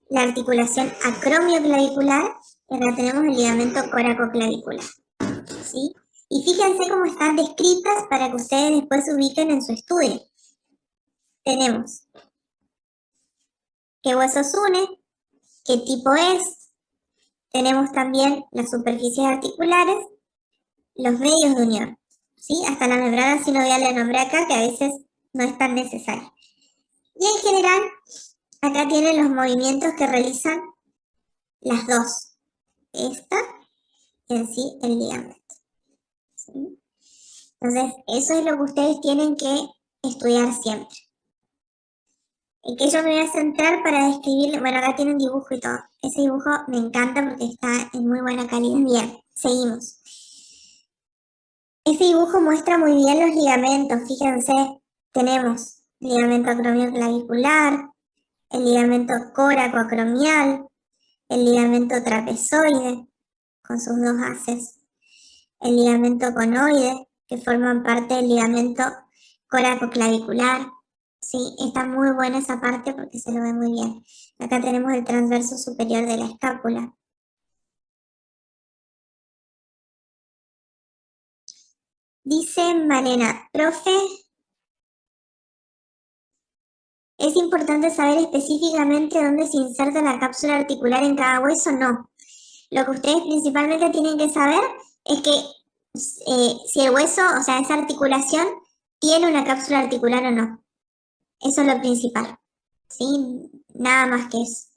la articulación acromioclavicular, y acá tenemos el ligamento coracoclavicular, ¿sí? Y fíjense cómo están descritas para que ustedes después se ubiquen en su estudio. Tenemos qué huesos une, qué tipo es, tenemos también las superficies articulares, los medios de unión, ¿sí? Hasta la membrana sinovial la nombré acá, que a veces no es tan necesaria. Y en general, acá tienen los movimientos que realizan las dos, esta y en sí el ligamento, ¿sí? Entonces, eso es lo que ustedes tienen que estudiar siempre. En que yo me voy a centrar para describir, bueno, acá tiene un dibujo y todo. Ese dibujo me encanta porque está en muy buena calidad. Bien, seguimos. Ese dibujo muestra muy bien los ligamentos, fíjense, tenemos ligamento acromioclavicular, el ligamento coracoacromial, el ligamento trapezoide con sus dos haces, el ligamento conoide, que forman parte del ligamento coracoclavicular. Sí, está muy buena esa parte porque se lo ve muy bien. Acá tenemos el transverso superior de la escápula. Dice Malena, profe, ¿es importante saber específicamente dónde se inserta la cápsula articular en cada hueso? No. Lo que ustedes principalmente tienen que saber es que si el hueso, o sea, esa articulación, tiene una cápsula articular o no. Eso es lo principal, ¿sí? Nada más que eso.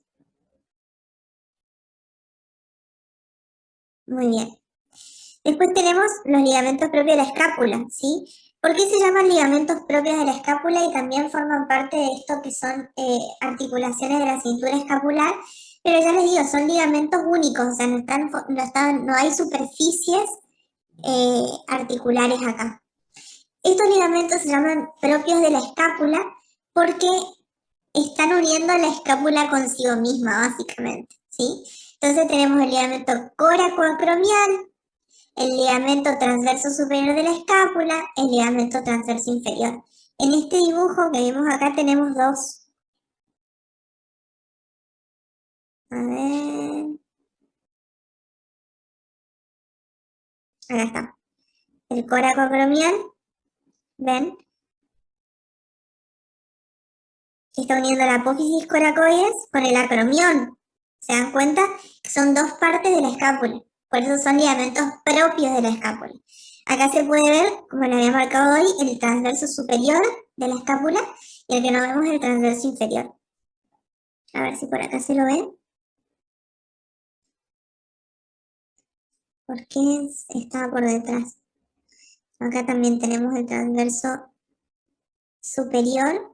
Muy bien. Después tenemos los ligamentos propios de la escápula, ¿sí? ¿Por qué se llaman ligamentos propios de la escápula y también forman parte de esto que son articulaciones de la cintura escapular? Pero ya les digo, son ligamentos únicos, o sea, no hay superficies articulares acá. Estos ligamentos se llaman propios de la escápula porque están uniendo la escápula consigo misma, básicamente, ¿sí? Entonces tenemos el ligamento coracoacromial, el ligamento transverso superior de la escápula, el ligamento transverso inferior. En este dibujo que vimos acá tenemos dos. A ver. Acá está. El coracoacromial, ¿ven? Está uniendo la apófisis coracoides con el acromión. ¿Se dan cuenta? Son dos partes de la escápula. Por eso son ligamentos propios de la escápula. Acá se puede ver, como lo había marcado hoy, el transverso superior de la escápula y el que no vemos es el transverso inferior. A ver si por acá se lo ven. ¿Por qué estaba por detrás? Acá también tenemos el transverso superior.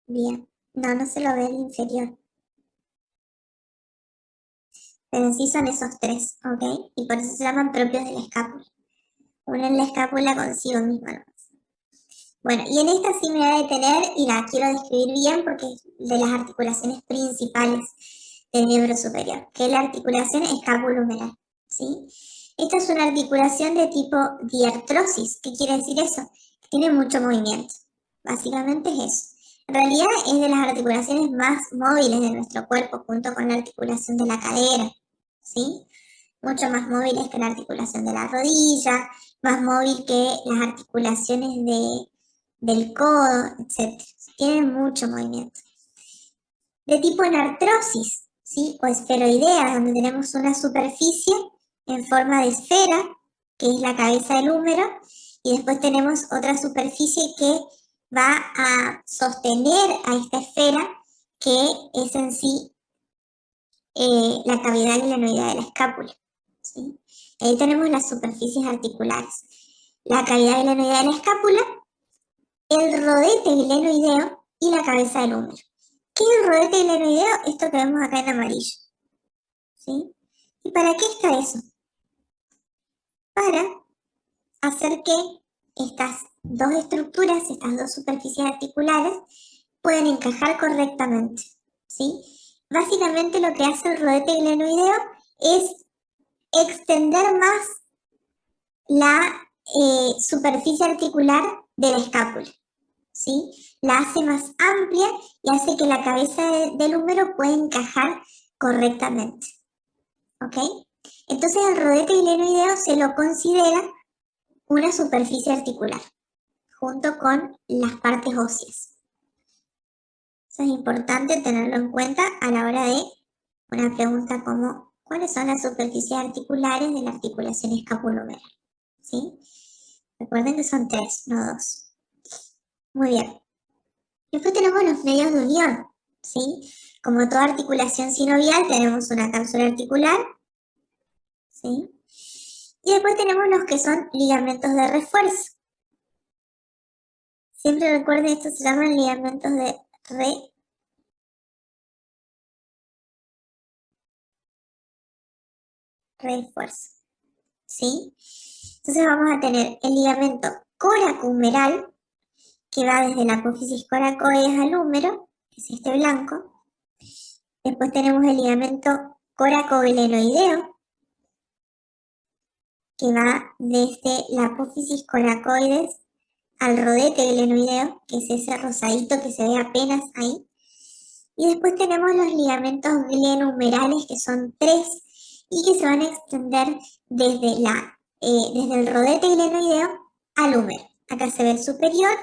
Bien. No, no se lo ve el inferior. Pero en sí son esos tres, ¿ok? Y por eso se llaman propios de la escápula. Unen la escápula consigo misma, ¿no? Bueno, y en esta sí me voy a detener y la quiero describir bien porque es de las articulaciones principales del miembro superior, que es la articulación escapulohumeral, ¿sí? Esta es una articulación de tipo diartrosis. ¿Qué quiere decir eso? Que tiene mucho movimiento. Básicamente es eso. En realidad es de las articulaciones más móviles de nuestro cuerpo, junto con la articulación de la cadera, ¿sí? Mucho más móviles que la articulación de la rodilla, más móvil que las articulaciones del codo, etc. Tienen mucho movimiento. De tipo anartrosis, ¿sí? O esferoidea, donde tenemos una superficie en forma de esfera, que es la cabeza del húmero, y después tenemos otra superficie que va a sostener a esta esfera, que es en sí la cavidad glenoidea de la escápula, ¿sí? Ahí tenemos las superficies articulares. La cavidad glenoidea de la escápula, el rodete glenoideo y la cabeza del húmero. ¿Qué es el rodete glenoideo? Esto que vemos acá en amarillo. ¿sí? ¿Y para qué está eso? Para hacer que estas dos estructuras, estas dos superficies articulares, puedan encajar correctamente, ¿sí? Básicamente lo que hace el rodete glenoideo es extender más la superficie articular de la escápula, ¿sí? La hace más amplia y hace que la cabeza del húmero pueda encajar correctamente, ¿ok? Entonces el rodete glenoideo se lo considera una superficie articular, junto con las partes óseas. Eso es importante tenerlo en cuenta a la hora de una pregunta como ¿cuáles son las superficies articulares de la articulación escapulohumeral? ¿Sí? Recuerden que son 3, no 2. Muy bien. Después tenemos los medios de unión, ¿sí? Como toda articulación sinovial tenemos una cápsula articular, ¿sí? Y después tenemos los que son ligamentos de refuerzo. Siempre recuerden, estos se llaman ligamentos de refuerzo, ¿sí? Entonces vamos a tener el ligamento coracohumeral, que va desde la apófisis coracoides al húmero, que es este blanco. Después tenemos el ligamento coracoglenoideo, que va desde la apófisis coracoides al rodete glenoideo, que es ese rosadito que se ve apenas ahí. Y después tenemos los ligamentos glenohumerales, que son 3, y que se van a extender desde el rodete glenoideo al húmero. Acá se ve el superior,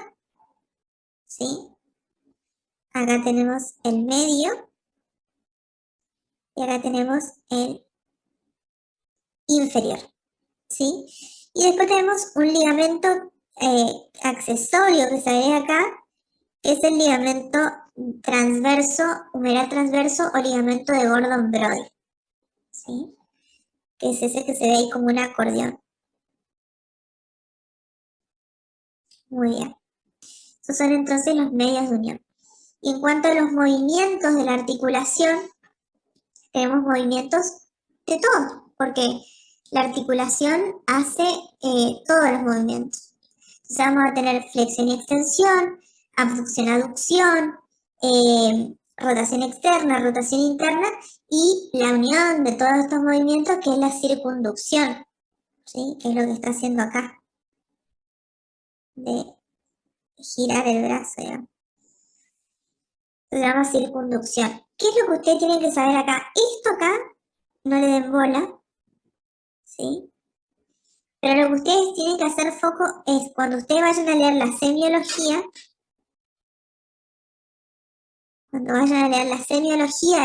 ¿sí? Acá tenemos el medio y acá tenemos el inferior, ¿sí? Y después tenemos un ligamento accesorio que se ve acá, que es el ligamento transverso, humeral transverso o ligamento de Gordon-Brody, ¿sí? Que es ese que se ve ahí como un acordeón. Muy bien. Esos son entonces los medios de unión. Y en cuanto a los movimientos de la articulación, tenemos movimientos de todo, porque la articulación hace todos los movimientos. Entonces vamos a tener flexión y extensión, abducción, aducción, rotación externa, rotación interna y la unión de todos estos movimientos que es la circunducción, ¿sí? Que es lo que está haciendo acá, de girar el brazo, digamos. Se llama circunducción. ¿Qué es lo que ustedes tienen que saber acá? Esto acá, no le den bola, ¿sí? Pero lo que ustedes tienen que hacer foco es cuando ustedes vayan a leer la semiología,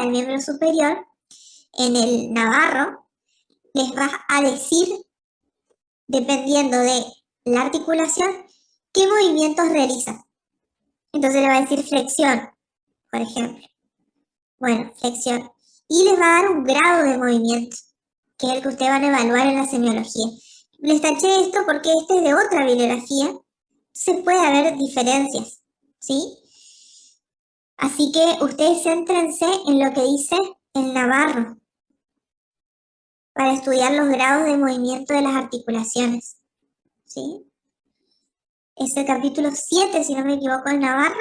del miembro superior, en el Navarro, les va a decir, dependiendo de la articulación, qué movimientos realiza. Entonces le va a decir flexión, por ejemplo. Bueno, flexión. Y les va a dar un grado de movimiento, que es el que ustedes van a evaluar en la semiología. Les taché esto porque este es de otra bibliografía, se puede haber diferencias, ¿sí? Así que ustedes céntrense en lo que dice el Navarro para estudiar los grados de movimiento de las articulaciones, ¿sí? Es el capítulo 7, si no me equivoco, el Navarro,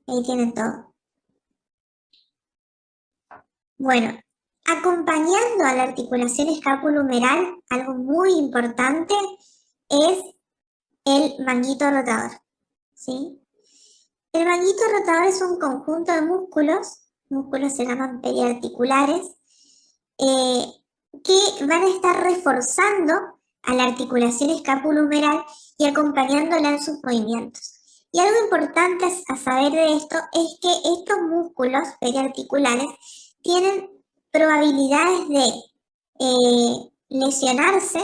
ahí tienen todo. Bueno, acompañando a la articulación escapulohumeral, algo muy importante es el manguito rotador, ¿sí? El manguito rotador es un conjunto de músculos se llaman periarticulares, que van a estar reforzando a la articulación escapulohumeral y acompañándola en sus movimientos. Y algo importante a saber de esto es que estos músculos periarticulares tienen probabilidades de lesionarse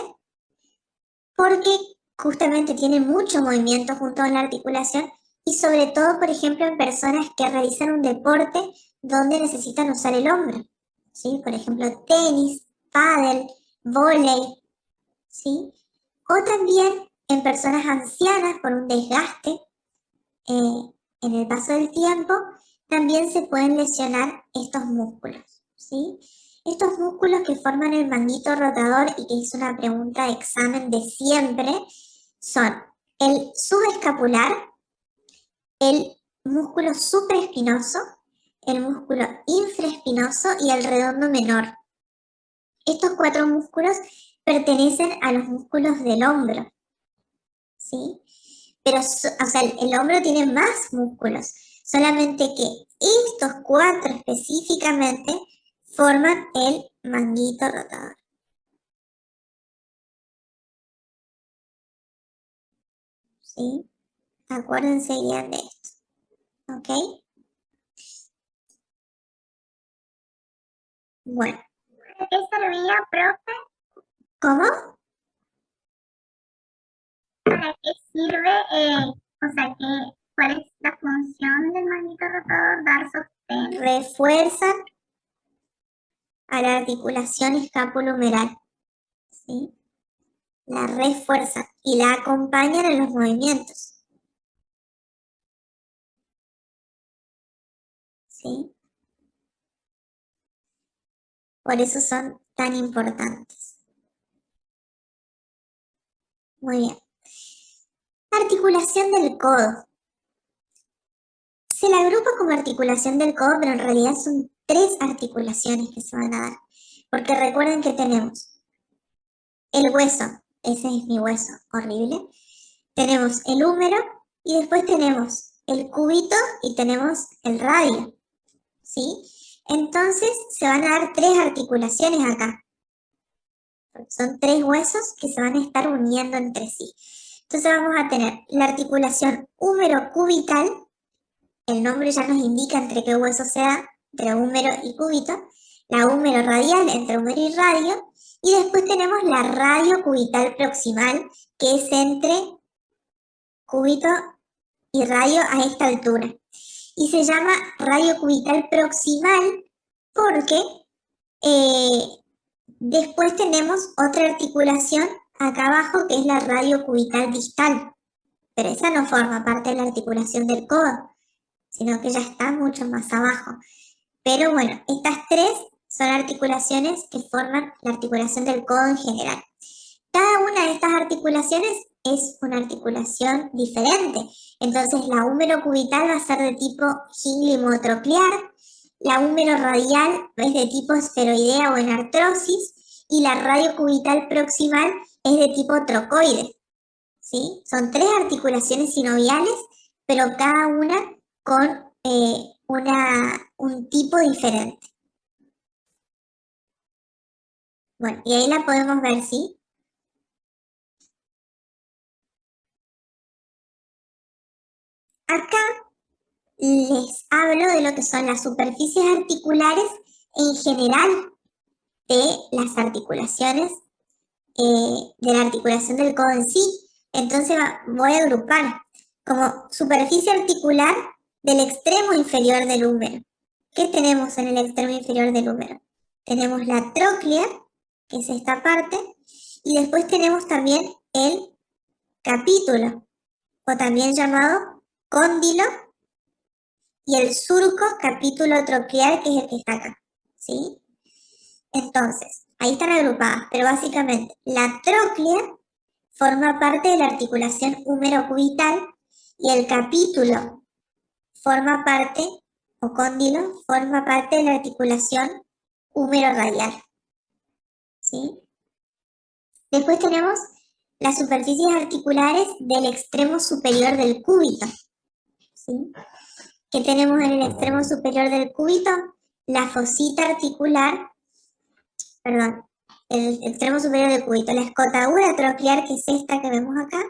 porque justamente tienen mucho movimiento junto a la articulación y sobre todo, por ejemplo, en personas que realizan un deporte donde necesitan usar el hombro, ¿sí? Por ejemplo, tenis, pádel, vóley, ¿sí? O también en personas ancianas por un desgaste en el paso del tiempo, también se pueden lesionar estos músculos, ¿sí? Estos músculos que forman el manguito rotador y que es una pregunta de examen de siempre son el subescapular, el músculo supraespinoso, el músculo infraespinoso y el redondo menor. Estos 4 músculos pertenecen a los músculos del hombro, ¿sí? Pero, o sea, el hombro tiene más músculos, solamente que estos 4 específicamente forman el manguito rotador. ¿Sí? Acuérdense bien de esto. ¿Ok? Bueno. ¿Para qué servía, profe? ¿Cómo? ¿Para qué sirve? O sea, ¿cuál es la función del manguito rotador? Dar sostén. Refuerza a la articulación escapulohumeral. ¿Sí? La refuerza y la acompañan en los movimientos. ¿Sí? Por eso son tan importantes. Muy bien. Articulación del codo. Se la agrupa como articulación del codo, pero en realidad son 3 articulaciones que se van a dar. Porque recuerden que tenemos el hueso, ese es mi hueso horrible. Tenemos el húmero y después tenemos el cúbito y tenemos el radio. ¿Sí? Entonces se van a dar 3 articulaciones acá. Son 3 huesos que se van a estar uniendo entre sí. Entonces vamos a tener la articulación húmero-cubital. El nombre ya nos indica entre qué hueso se da, entre húmero y cúbito. La húmero radial entre húmero y radio. Y después tenemos la radio cubital proximal, que es entre cúbito y radio a esta altura. Y se llama radio cubital proximal porque después tenemos otra articulación acá abajo que es la radio cubital distal. Pero esa no forma parte de la articulación del codo, sino que ya está mucho más abajo. Pero bueno, estas 3 son articulaciones que forman la articulación del codo en general. Cada una de estas articulaciones es una articulación diferente. Entonces la húmero cubital va a ser de tipo ginglimotroclear, la húmero radial es de tipo esferoidea o en artrosis y la radio cubital proximal es de tipo trocoide. ¿Sí? Son 3 articulaciones sinoviales, pero cada una con un tipo diferente. Bueno, y ahí la podemos ver, ¿sí? Acá les hablo de lo que son las superficies articulares en general de las articulaciones, de la articulación del codo en sí. Entonces voy a agrupar como superficie articular del extremo inferior del húmero. ¿Qué tenemos en el extremo inferior del húmero? Tenemos la tróclea, que es esta parte, y después tenemos también el capítulo, o también llamado cóndilo, y el surco capítulo troqueal, que es el que está acá, ¿sí? Entonces, ahí están agrupadas, pero básicamente la tróclea forma parte de la articulación húmero-cubital y el capítulo forma parte, o cóndilo, forma parte de la articulación húmero-radial, ¿sí? Después tenemos las superficies articulares del extremo superior del cúbito, ¿sí? ¿Qué tenemos en el extremo superior del cúbito? La fosita articular, perdón, el extremo superior del cúbito, la escotadura troquear, que es esta que vemos acá,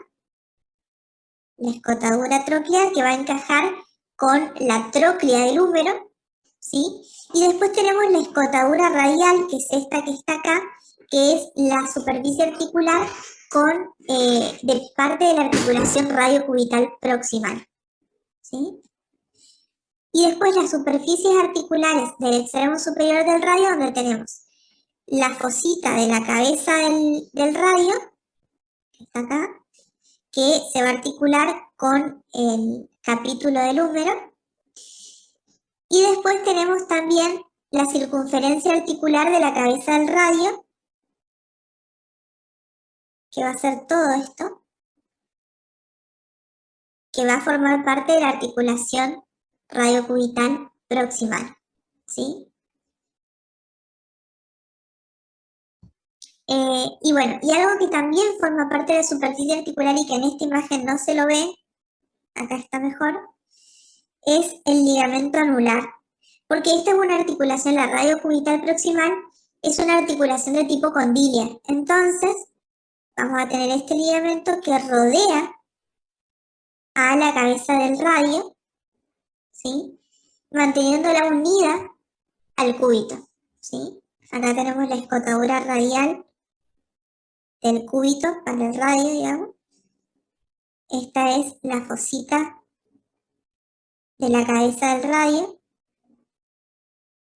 la escotadura troquear que va a encajar con la tróclea del húmero, ¿sí? Y después tenemos la escotadura radial, que es esta que está acá, que es la superficie articular con de parte de la articulación radiocubital proximal, ¿sí? Y después las superficies articulares del extremo superior del radio, donde tenemos la fosita de la cabeza del radio, que está acá, que se va a articular con el capítulo del húmero. Y después tenemos también la circunferencia articular de la cabeza del radio, que va a ser todo esto, que va a formar parte de la articulación radiocubital proximal, ¿sí? Y bueno, y algo que también forma parte de la superficie articular y que en esta imagen no se lo ve, acá está mejor, es el ligamento anular. Porque esta es una articulación, la radiocubital proximal, es una articulación de tipo condilia. Entonces, vamos a tener este ligamento que rodea a la cabeza del radio, ¿sí? Manteniéndola unida al cúbito, ¿sí? Acá tenemos la escotadura radial del cúbito para el radio, digamos. Esta es la fosita de la cabeza del radio.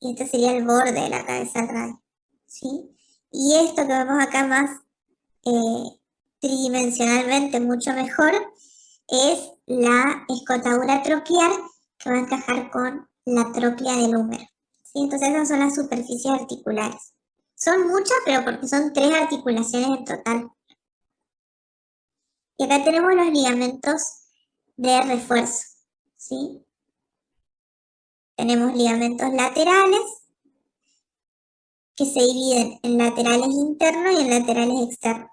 Y este sería el borde de la cabeza del radio, ¿sí? Y esto que vemos acá más tridimensionalmente mucho mejor es la escotadura troquear que va a encajar con la tróclea del húmero, ¿sí? Entonces esas son las superficies articulares. Son muchas, pero porque son 3 articulaciones en total. Y acá tenemos los ligamentos de refuerzo, ¿sí? Tenemos ligamentos laterales, que se dividen en laterales internos y en laterales externos,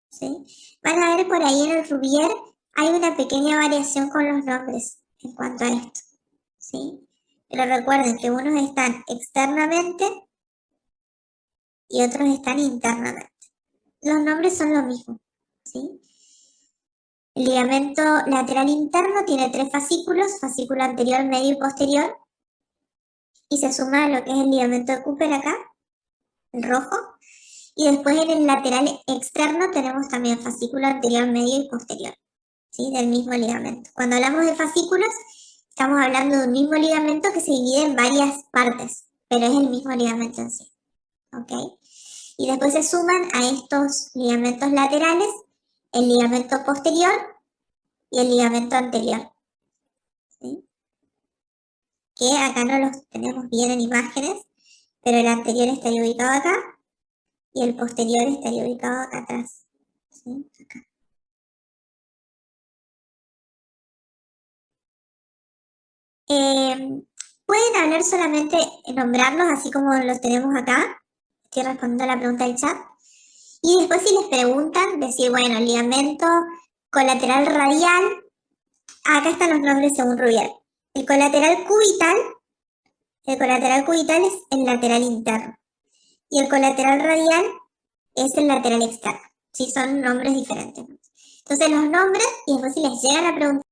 ¿sí? Van a ver por ahí en el Rubier, hay una pequeña variación con los nombres en cuanto a esto, ¿sí? Pero recuerden que unos están externamente y otros están internamente. Los nombres son lo mismo, ¿sí? El ligamento lateral interno tiene 3 fascículos, fascículo anterior, medio y posterior, y se suma a lo que es el ligamento de Cooper acá, el rojo, y después en el lateral externo tenemos también fascículo anterior, medio y posterior, ¿sí? Del mismo ligamento. Cuando hablamos de fascículos, estamos hablando de un mismo ligamento que se divide en varias partes, pero es el mismo ligamento en sí, ¿ok? Y después se suman a estos ligamentos laterales el ligamento posterior y el ligamento anterior, ¿sí? Que acá no los tenemos bien en imágenes, pero el anterior estaría ubicado acá y el posterior estaría ubicado acá atrás, ¿sí? Acá. Pueden hablar solamente, nombrarlos así como los tenemos acá. Estoy respondiendo a la pregunta del chat. Y después si les preguntan, decir, bueno, ligamento colateral radial, acá están los nombres según Rubier. El colateral cubital es el lateral interno. Y el colateral radial es el lateral externo. Sí, son nombres diferentes. Entonces los nombres, y después si les llegan a preguntar,